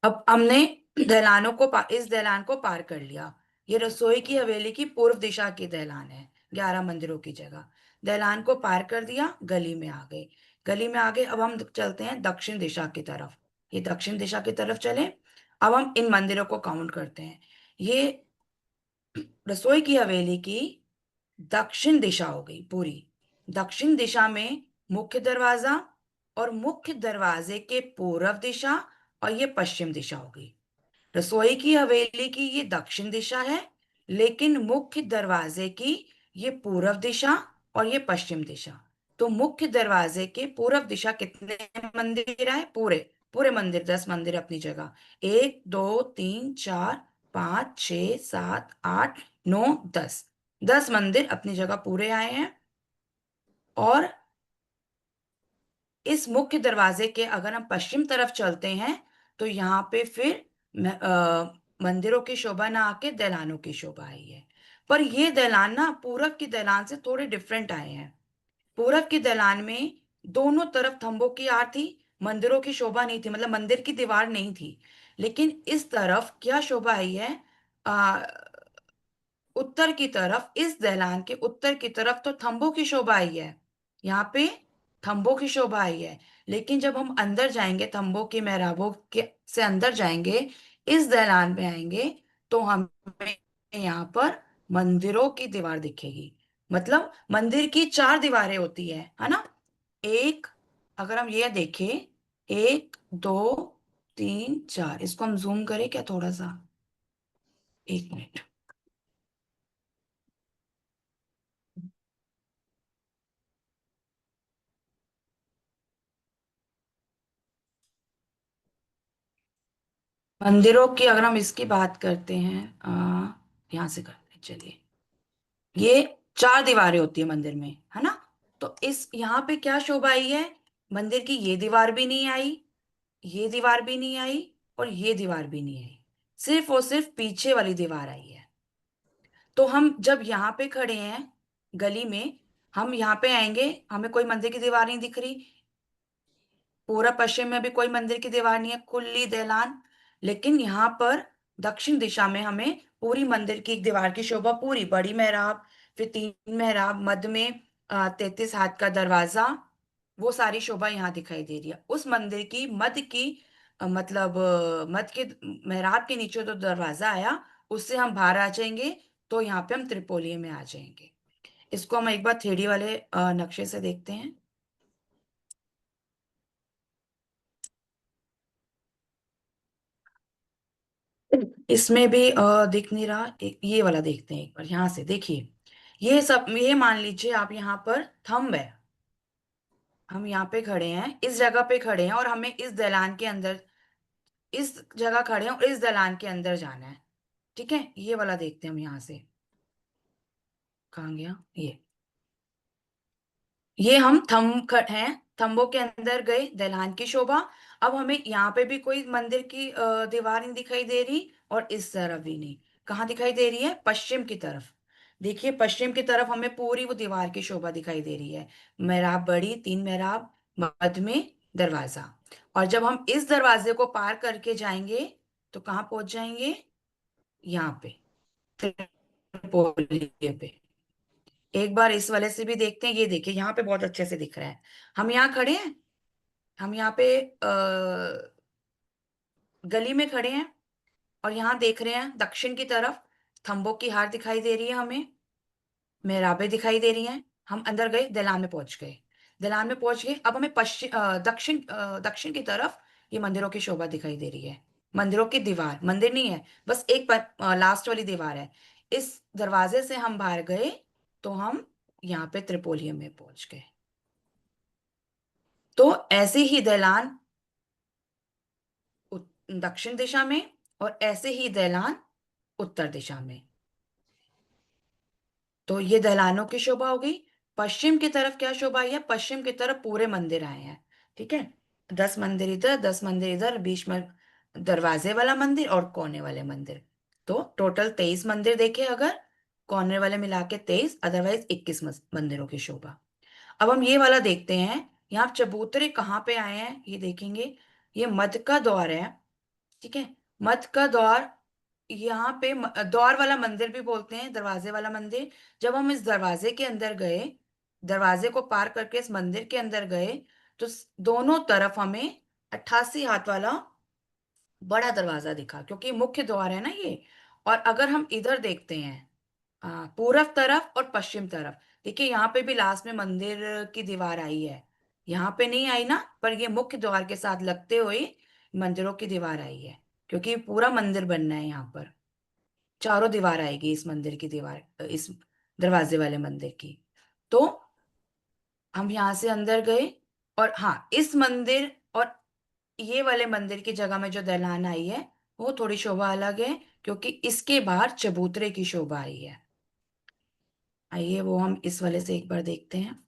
अब हमने इस दहलान को पार कर लिया। ये रसोई की हवेली की पूर्व दिशा की दहलान है, 11 मंदिरों की जगह। दहलान को पार कर दिया, गली में आ गए। गली में आ गए, अब हम चलते हैं दक्षिण दिशा की तरफ। ये दक्षिण दिशा की तरफ चले। अब हम इन मंदिरों को काउंट करते हैं। ये रसोई की हवेली की दक्षिण दिशा हो गई पूरी। दक्षिण दिशा में मुख्य दरवाजा, और मुख्य दरवाजे के पूर्व दिशा, और ये पश्चिम दिशा हो गई। रसोई की हवेली की ये दक्षिण दिशा है, लेकिन मुख्य दरवाजे की ये पूर्व दिशा और ये पश्चिम दिशा। तो मुख्य दरवाजे के पूर्व दिशा कितने मंदिर आए? पूरे पूरे मंदिर, 10 मंदिर अपनी जगह। 1, 2, 3, 4, 5, 6, 7, 8, 9, 10। 10 मंदिर अपनी जगह पूरे आए हैं। और इस मुख्य दरवाजे के अगर हम पश्चिम तरफ चलते हैं, तो यहाँ पे फिर मंदिरों की शोभा ना आके दहलानों की शोभा आई है। पर ये दहलान ना पूरब की दहलान से थोड़े डिफरेंट आए हैं। पूरब की दहलान में दोनों तरफ थंबों की आर थी, मंदिरों की शोभा नहीं थी, मतलब मंदिर की दीवार नहीं थी। लेकिन इस तरफ क्या शोभा आई है, आ, उत्तर की तरफ, इस दहलान के उत्तर की तरफ तो थंबों की शोभा आई है। यहाँ पे थंबों की शोभा आई है। लेकिन जब हम अंदर जाएंगे, थंबों के मेहराबों के से अंदर जाएंगे, इस दहलान में आएंगे, तो हमें यहाँ पर मंदिरों की दीवार दिखेगी। मतलब मंदिर की चार दीवारें होती है ना। एक, अगर हम ये देखें, एक, दो, तीन, चार, इसको हम जूम करें क्या थोड़ा सा, एक मिनट। मंदिरों की अगर हम इसकी बात करते हैं, यहाँ से करते हैं चलिए। ये चार दीवारें होती है मंदिर में, है ना। तो इस यहाँ पे क्या शोभा आई है, मंदिर की ये दीवार भी नहीं आई, ये दीवार भी नहीं आई, और ये दीवार भी नहीं आई। सिर्फ और सिर्फ पीछे वाली दीवार आई है। तो हम जब यहाँ पे खड़े हैं गली में, हम यहाँ पे आएंगे, हमें कोई मंदिर की दीवार नहीं दिख रही। पूरा पश्चिम में भी कोई मंदिर की दीवार नहीं है, खुली दहलान। लेकिन यहाँ पर दक्षिण दिशा में हमें पूरी मंदिर की एक दीवार की शोभा, पूरी बड़ी मेहराब, फिर तीन मेहराब, मध्य में 33 हाथ का दरवाजा, वो सारी शोभा यहाँ दिखाई दे रही है। उस मंदिर की मध्य की मतलब मध्य के मेहराब के नीचे जो दरवाजा आया, उससे हम बाहर आ जाएंगे, तो यहाँ पे हम त्रिपोलिये में आ जाएंगे। इसको हम एक बार 3D वाले नक्शे से देखते हैं। इसमें भी दिख नहीं रहा, ये वाला देखते हैं एक बार, यहाँ से देखिए। ये सब, ये मान लीजिए आप यहाँ पर थंब है, हम यहाँ पे खड़े हैं, इस जगह पे खड़े हैं, और हमें इस दलान के अंदर, इस जगह खड़े हैं और इस दलान के अंदर जाना है। ठीक है, ये वाला देखते हैं हम यहाँ से। कहाँ गया ये हम हैं, थंबों के अंदर गए, दलान की शोभा। अब हमें यहाँ पे भी कोई मंदिर की दीवार नहीं दिखाई दे रही, और इस तरफ भी नहीं। कहाँ दिखाई दे रही है, पश्चिम की तरफ। देखिए पश्चिम की तरफ हमें पूरी वो दीवार की शोभा दिखाई दे रही है। मेहराब बड़ी, तीन मेहराब, मध्य में दरवाजा। और जब हम इस दरवाजे को पार करके जाएंगे, तो कहाँ पहुंच जाएंगे, यहाँ पे, त्रिपोली पे। एक बार इस वाले से भी देखते हैं, ये देखिए यहाँ पे बहुत अच्छे से दिख रहा है। हम यहाँ खड़े हैं, हम यहाँ पे गली में खड़े हैं, और यहाँ देख रहे हैं दक्षिण की तरफ थंबों की हार दिखाई दे रही है हमें, मेहराबें दिखाई दे रही हैं। हम अंदर गए, दलान में पहुंच गए, दलान में पहुंच गए। अब हमें दक्षिण की तरफ ये मंदिरों की शोभा दिखाई दे रही है। मंदिरों की दीवार, मंदिर नहीं है, बस एक लास्ट वाली दीवार है। इस दरवाजे से हम बाहर गए, तो हम यहाँ पे त्रिपोलियम में पहुंच गए। तो ऐसे ही दलान दक्षिण दिशा में, और ऐसे ही दलान उत्तर दिशा में। तो ये दहलानों की शोभा हो गई। पश्चिम की तरफ क्या शोभा आई है, पश्चिम की तरफ पूरे मंदिर आए हैं। ठीक है, 10 मंदिर इधर, 10 मंदिर इधर, बीच में दरवाजे वाला मंदिर और कोने वाले मंदिर। तो टोटल 23 मंदिर देखे अगर, कोने वाले मिला के 23, अदरवाइज 21 मंदिरों की शोभा। अब हम ये वाला देखते हैं, यहाँ चबूतरे कहाँ पे आए हैं ये देखेंगे। ये मध्य का द्वार है। ठीक है, मध्य का द्वार, यहाँ पे द्वार वाला मंदिर भी बोलते हैं, दरवाजे वाला मंदिर। जब हम इस दरवाजे के अंदर गए, दरवाजे को पार करके इस मंदिर के अंदर गए, तो दोनों तरफ हमें 88 हाथ वाला बड़ा दरवाजा दिखा, क्योंकि मुख्य द्वार है ना ये। और अगर हम इधर देखते हैं, पूरब तरफ और पश्चिम तरफ, देखिए यहाँ पे भी लास्ट में मंदिर की दीवार आई है। यहाँ पे नहीं आई ना, पर ये मुख्य द्वार के साथ लगते हुए मंदिरों की दीवार आई है, क्योंकि पूरा मंदिर बनना है यहाँ पर। चारों दीवार आएगी इस मंदिर की दीवार, इस दरवाजे वाले मंदिर की। तो हम यहाँ से अंदर गए, और हाँ, इस मंदिर और ये वाले मंदिर की जगह में जो दलान आई है, वो थोड़ी शोभा अलग है, क्योंकि इसके बाहर चबूतरे की शोभा आई है। आइए वो हम इस वाले से एक बार देखते हैं।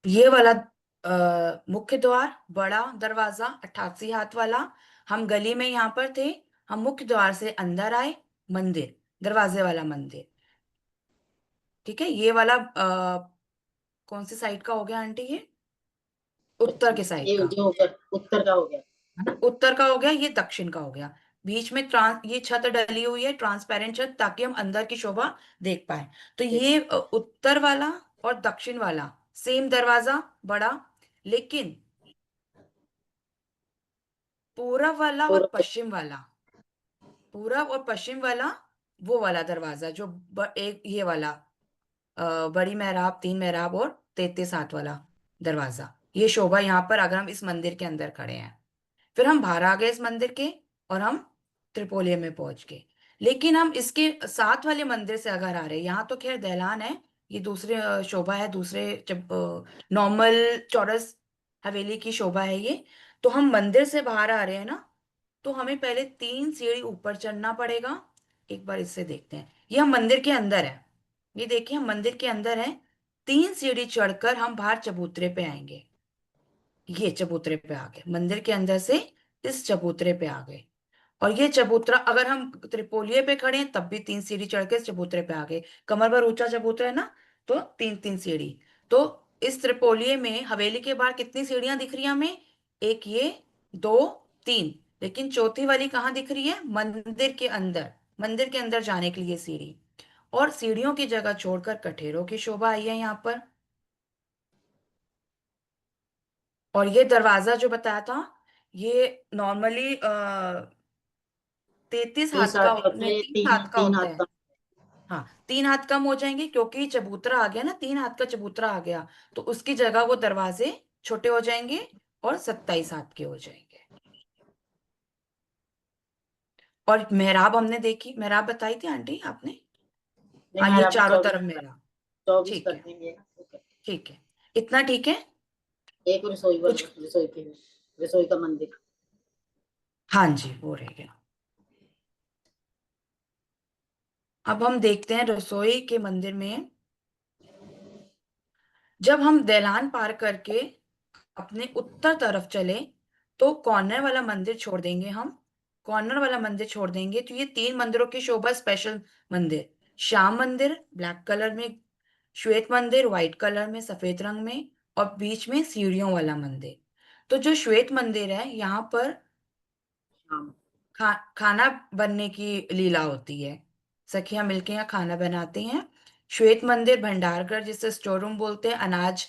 ये वाला मुख्य द्वार, बड़ा दरवाजा 88 हाथ वाला। हम गली में यहाँ पर थे, हम मुख्य द्वार से अंदर आए, मंदिर, दरवाजे वाला मंदिर। ठीक है, ये वाला कौन सी साइड का हो गया आंटी? ये उत्तर अच्छा, के साइड ये का जो हो गया उत्तर का हो गया। है ना, उत्तर का हो गया, ये दक्षिण का हो गया। बीच में ये छत डली हुई है, ट्रांसपेरेंट छत, ताकि हम अंदर की शोभा देख पाए। तो ये उत्तर वाला और दक्षिण वाला सेम दरवाजा बड़ा, लेकिन पूरब वाला और पूर्व। पश्चिम वाला, पूरब और पश्चिम वाला, वो वाला दरवाजा जो एक ये वाला बड़ी मेहराब, तीन मेहराब और 33 हाथ वाला दरवाजा, ये शोभा यहाँ पर अगर हम इस मंदिर के अंदर खड़े हैं। फिर हम बाहर आ गए इस मंदिर के, और हम त्रिपोलिया में पहुंच गए। लेकिन हम इसके साथ वाले मंदिर से अगर आ रहे हैं, यहाँ तो खैर दहलान है, ये दूसरे शोभा है, दूसरे नॉर्मल चौरस हवेली की शोभा है ये। तो हम मंदिर से बाहर आ रहे हैं ना, तो हमें पहले 3 सीढ़ी ऊपर चढ़ना पड़ेगा। एक बार इससे देखते हैं, ये हम मंदिर के अंदर है, ये देखिए हम मंदिर के अंदर है। 3 सीढ़ी चढ़कर हम बाहर चबूतरे पे आएंगे। ये चबूतरे पे आ गए, मंदिर के अंदर से इस चबूतरे पे आ गए। और ये चबूतरा अगर हम त्रिपोलिये पे खड़े हैं तब भी 3 सीढ़ी चढ़ के इस चबूतरे पे आ गए। कमर भर ऊंचा चबूतरा है ना, तो 3 3 सीढ़ी। तो इस त्रिपोलिये में हवेली के बाहर कितनी सीढ़ियां दिख रही हैं हमें? एक ये, दो, तीन, लेकिन चौथी वाली कहाँ दिख रही है? मंदिर के अंदर, मंदिर के अंदर जाने के लिए सीढ़ी। और सीढ़ियों की जगह छोड़कर कठेरों की शोभा आई है यहाँ पर। और ये दरवाजा जो बताया था, ये नॉर्मली 33 हाथ 30 हाथ का, का होता नहीं, है, 30 हाथ का तीन होता हाथ है। का। हाँ, 3 हाथ कम हो जाएंगे क्योंकि चबूतरा आ गया ना, 3 हाथ का चबूतरा आ गया, तो उसकी जगह वो दरवाजे छोटे हो जाएंगे और 27 हाथ के हो जाएंगे। और मेहराब हमने देखी, मेहराब बताई थी आंटी आपने? नहीं, हाँ, ये मेहराब भी चारों 24, तरफ मेहराब। 24 ठीक कर है, देंगे ना, ठीक है। ठीक है, इतना ठीक है। एक रसोई कुछ, वाला, रसोई की, रसोई का मंदिर। हाँ जी, वो रह गया। अब हम देखते हैं रसोई के मंदिर में, जब हम दहलान पार करके अपने उत्तर तरफ चले, तो कॉर्नर वाला मंदिर छोड़ देंगे हम। कॉर्नर वाला मंदिर छोड़ देंगे तो ये 3 मंदिरों की शोभा स्पेशल मंदिर, श्याम मंदिर ब्लैक कलर में, श्वेत मंदिर व्हाइट कलर में सफेद रंग में, और बीच में सीढ़ियों वाला मंदिर। तो जो श्वेत मंदिर है यहाँ पर हाँ। खाना बनने की लीला होती है। सखियां मिलके यहाँ खाना बनाती हैं। श्वेत मंदिर भंडारगढ़, जिसे स्टोर रूम बोलते हैं, अनाज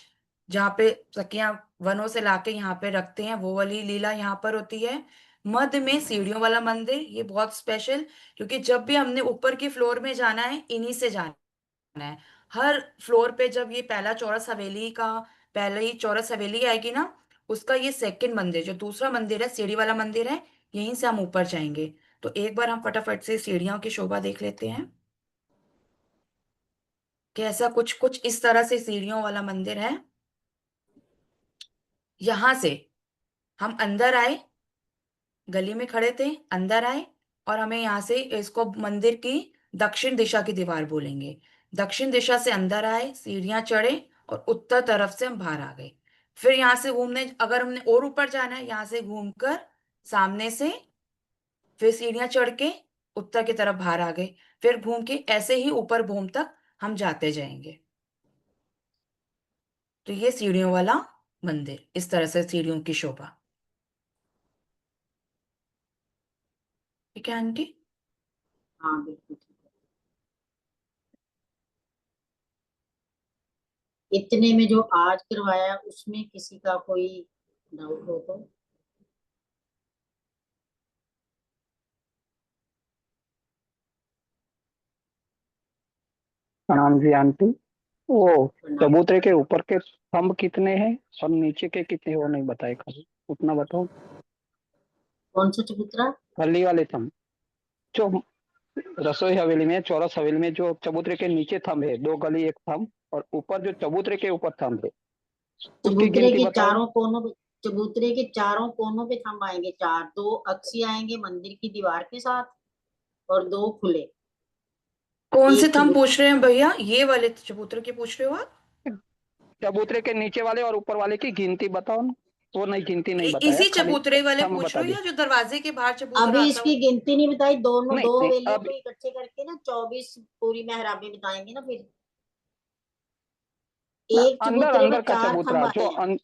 जहाँ पे सखियां वनों से लाके यहाँ पे रखते हैं, वो वाली लीला यहाँ पर होती है। मध्य में सीढ़ियों वाला मंदिर, ये बहुत स्पेशल, क्योंकि जब भी हमने ऊपर की फ्लोर में जाना है, इन्हीं से जाना है। हर फ्लोर पे जब ये पहला चौरस हवेली का, पहले ही चौरस हवेली आएगी ना, उसका ये सेकंड मंदिर, जो दूसरा मंदिर है सीढ़ी वाला मंदिर है, यहीं से हम ऊपर जाएंगे। तो एक बार हम फटाफट से सीढ़ियों की शोभा देख लेते हैं कि ऐसा कुछ कुछ इस तरह से सीढ़ियों वाला मंदिर है। यहां से हम अंदर आए, गली में खड़े थे, अंदर आए, और हमें यहाँ से इसको मंदिर की दक्षिण दिशा की दीवार बोलेंगे। दक्षिण दिशा से अंदर आए, सीढ़ियां चढ़े, और उत्तर तरफ से हम बाहर आ गए। फिर यहाँ से घूमने, अगर हमने और ऊपर जाना है, यहाँ से घूमकर सामने से फिर सीढ़ियां चढ़ के उत्तर की तरफ बाहर आ गए। फिर घूम के ऐसे ही ऊपर भूम तक हम जाते जाएंगे। तो ये सीढ़ियों वाला मंदिर, इस तरह से सीढ़ियों की शोभा। ठीक है आंटी? हाँ, बिल्कुल ठीक है। इतने में जो आज करवाया उसमें किसी का कोई डाउट हो तो? प्रणाम जी आंटी। वो वरना चबूतरे के ऊपर के स्तंभ कितने हैं और नीचे के कितने, वो नहीं बताए खाली उतना बताओ। कौन सा चबूतरा? गली वाले स्तंभ जो रसोई हवेली में, चौरस हवेली में, जो चबूतरे के नीचे थंब है, 2 गली एक थंब, और ऊपर जो चबूतरे के ऊपर थंब है, उसकी चबूतरे गिनती के बताओ। चारों कोनों पे, चबूतरे के चारों कोनों पे थंब आएंगे, चार, दो अक्षी आएंगे मंदिर की दीवार के साथ, और दो खुले। कौन से एक थंब चबूतरा, पूछ रहे हैं भैया? ये वाले चबूतरे के पूछ रहे हो आप? चबूतरे के नीचे वाले और ऊपर वाले की गिनती बताओ ना। वो नहीं, गिनती नहीं बताया, इसी खाली चबूतरे वाले थंब पूछ बता रहे हो, दिया। या जो दरवाजे के बाहर चबूतरा अभी आता इसकी हो? गिनती नहीं बताई, दोनों नहीं दो नहीं, हवेलियों अब को इकट्ठे करके ना 24 पूरी मेहराबें बताएंगे ना फिर। एक अंदर चबूतरे अंदर में का 4 चबूतरा थंब जो आए हैं।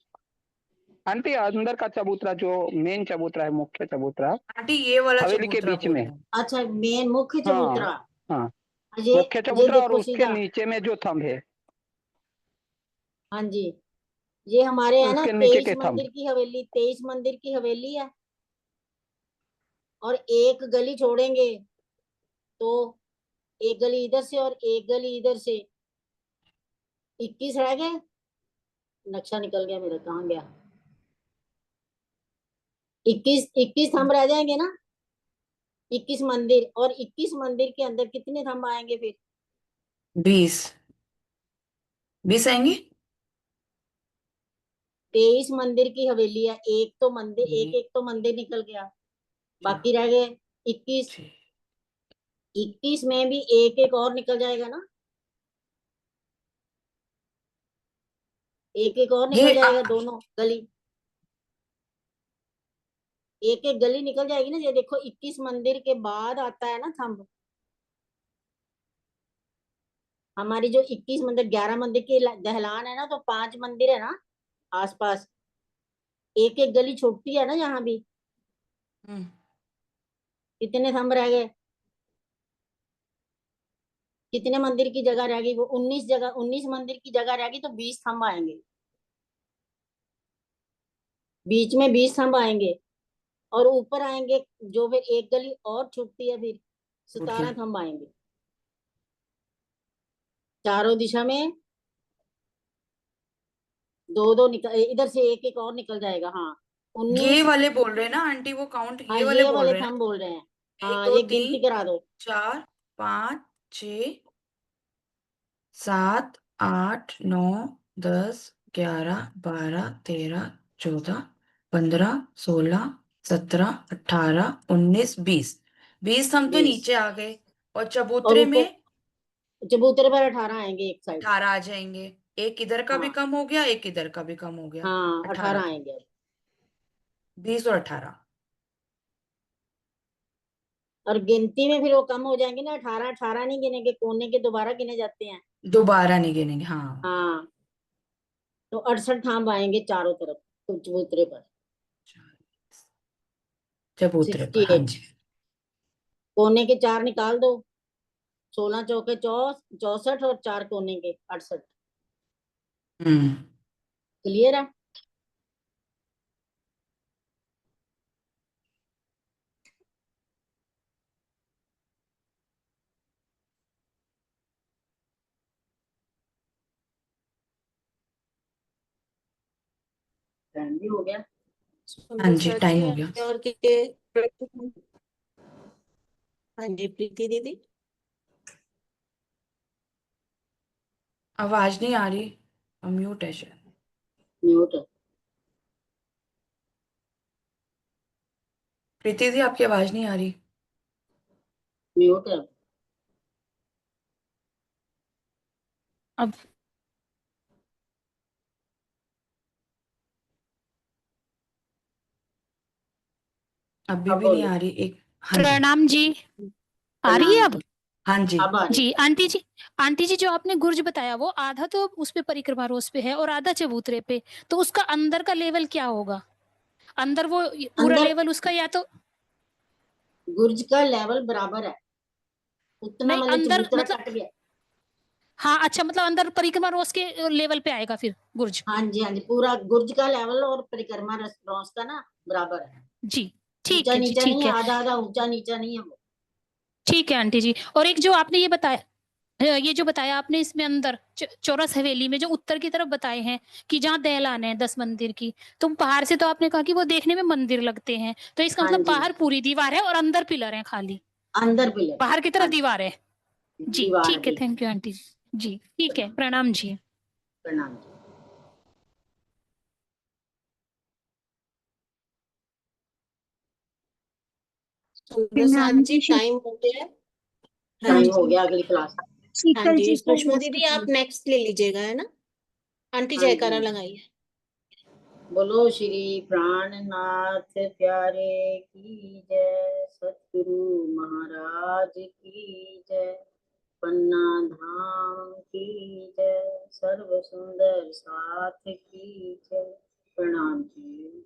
आंटी अंदर का चबूतरा जो मेन चबूतरा है, मुख्य चबूतरा आंटी ये वाला हवेली के चबूतरा बीच बोल में। रहे हैं। अच्छा, मेन मुख्य हाँ चबूतरा। हाँ, ये मुख्य ये चबूतरा और देखो उसके सीधा। नीचे में जो थंब है, हाँ जी, ये हमारे है ना उसके नीचे 23 के थंब। मंदिर की हवेली, 23 मंदिर की हवेली है। और एक गली छोड़ेंगे तो एक गली इधर से और एक गली इधर से, 21 रह गए। नक्शा निकल गया मेरा, कहाँ गया? 21 थंब रह जाएंगे ना, 21 मंदिर। और 21 मंदिर के अंदर कितने थंब आएंगे फिर? 20 20 आएंगे। 23 मंदिर की हवेली है, एक तो मंदिर, एक ये एक तो मंदिर निकल गया, चलो बाकी रह गए 21। ठीक। 21 में भी एक एक और निकल जाएगा ना, एक एक और निकल ये जाएगा, दोनों गली, एक एक गली निकल जाएगी ना। ये देखो 21 मंदिर के बाद आता है ना थंब। हमारी जो 21 मंदिर, 11 मंदिर की दहलान है ना, तो 5 मंदिर है ना आसपास, एक एक गली छूटती है ना यहाँ भी। हम्म, कितने थंब रह गए? कितने मंदिर की जगह रह गई? वो 19 जगह, 19 मंदिर की जगह रह गई, तो 20 थंब आएंगे, बीच में 20 थंब आएंगे। और ऊपर आएंगे, जो फिर एक गली और छूटती है, फिर उठ गया। 17 थंब आएंगे चारों दिशा में। दो दो निकल, इधर से एक एक और निकल जाएगा। हाँ, ये 19। वाले बोल रहे हैं ना आंटी, वो काउंट हाँ, ये वाले ये बोल वाले रहे हैं थंब बोल रहे हैं। ना। एक हाँ, दो ये गिनती तीन करा दो। चार पाँच छ 7 8 9 10 11 12 13 14 15 16 17 18 19 20 20 हम तो 20। नीचे आ गए। और और चबूतरे में ऊपर चबूतरे पर 18 आएंगे एक साइड। 18 आ जाएंगे। एक इधर का भी हाँ कम हो गया, एक इधर का भी कम हो गया। हाँ, 18 18 आएंगे अब। 20 और 18 और गिनती में फिर वो कम हो जाएंगे ना, 18 18 नहीं गिनेंगे, कोने के दोबारा गिने जाते हैं। दोबारा नहीं गिनेंगे हाँ। हाँ, तो 68 थांब आएंगे चारों तरफ, तो चबूतरे पर चबूतरे पर हाँ 68। जी। कोने के 4 निकाल दो, 16 चौके 64, और 4 कोने के 68। हम्म। क्लियर है? टाइम भी हो गया। हाँ जी सुंदर टाइम जी हो गया। और के। हाँ जी, प्रीति दीदी। आवाज नहीं आ रही, म्यूट है शायद। म्यूट है। प्रीति दी आपकी आवाज नहीं आ रही। म्यूट है। अब अभी अब भी नहीं बोलो। आ रही एक। हाँ जी। प्रणाम जी, आ रही है प्रणाम अब? जी। हाँ जी। अब आ रही जी है। आंटी जी, आंटी जी जो आपने गुर्ज बताया वो आधा तो उस पे परिक्रमा रोज पे है और आधा चबूतरे पे, तो उसका अंदर का लेवल क्या होगा? अंदर वो पूरा अंदर लेवल उसका, या तो गुर्ज का लेवल बराबर है, उतना नहीं मतलब अंदर चबूतरा मतलब, कट गया। हाँ अच्छा, मतलब अंदर परिक्रमा रोज के लेवल पे आएगा फिर गुर्ज। हाँ जी, हाँ जी, पूरा गुर्ज का लेवल और परिक्रमा रॉस का ना बराबर है। जी ठीक ऊंचा है जी, नीचा नहीं ठीक है, है, आधा आधा ऊंचा नीचा नहीं है वो। ठीक है आंटी जी। और एक जो आपने ये बताया, ये जो बताया आपने इसमें अंदर चौरस हवेली में जो उत्तर की तरफ बताए हैं कि जहाँ दहलान है 10 मंदिर की, तो बाहर से तो आपने कहा कि वो देखने में मंदिर लगते हैं, तो इसका हाँ मतलब जी, बाहर पूरी दीवार है और अंदर पिलर है खाली, अंदर पिलर। बाहर की हाँ तरफ जी, दीवार है। जी दीवार ठीक है, भी। थैंक यू आंटी जी, ठीक है, प्रणाम जी। प्रणाम जी। सुंदर साथ जी, टाइम हो गया है। हाँ टाइम हो जी। गया, अगली क्लास। हाँ जी, सुषमा दीदी आप नेक्स्ट ले लीजिएगा, है ना? आंटी हाँ जयकारा जी, लगाइए। बोलो श्री प्राणनाथ प्यारे की जय, सतगुरु महाराज की जय। पन्ना धाम की जय, सर्व सुंदर साथ की जय। प्रणाम जी।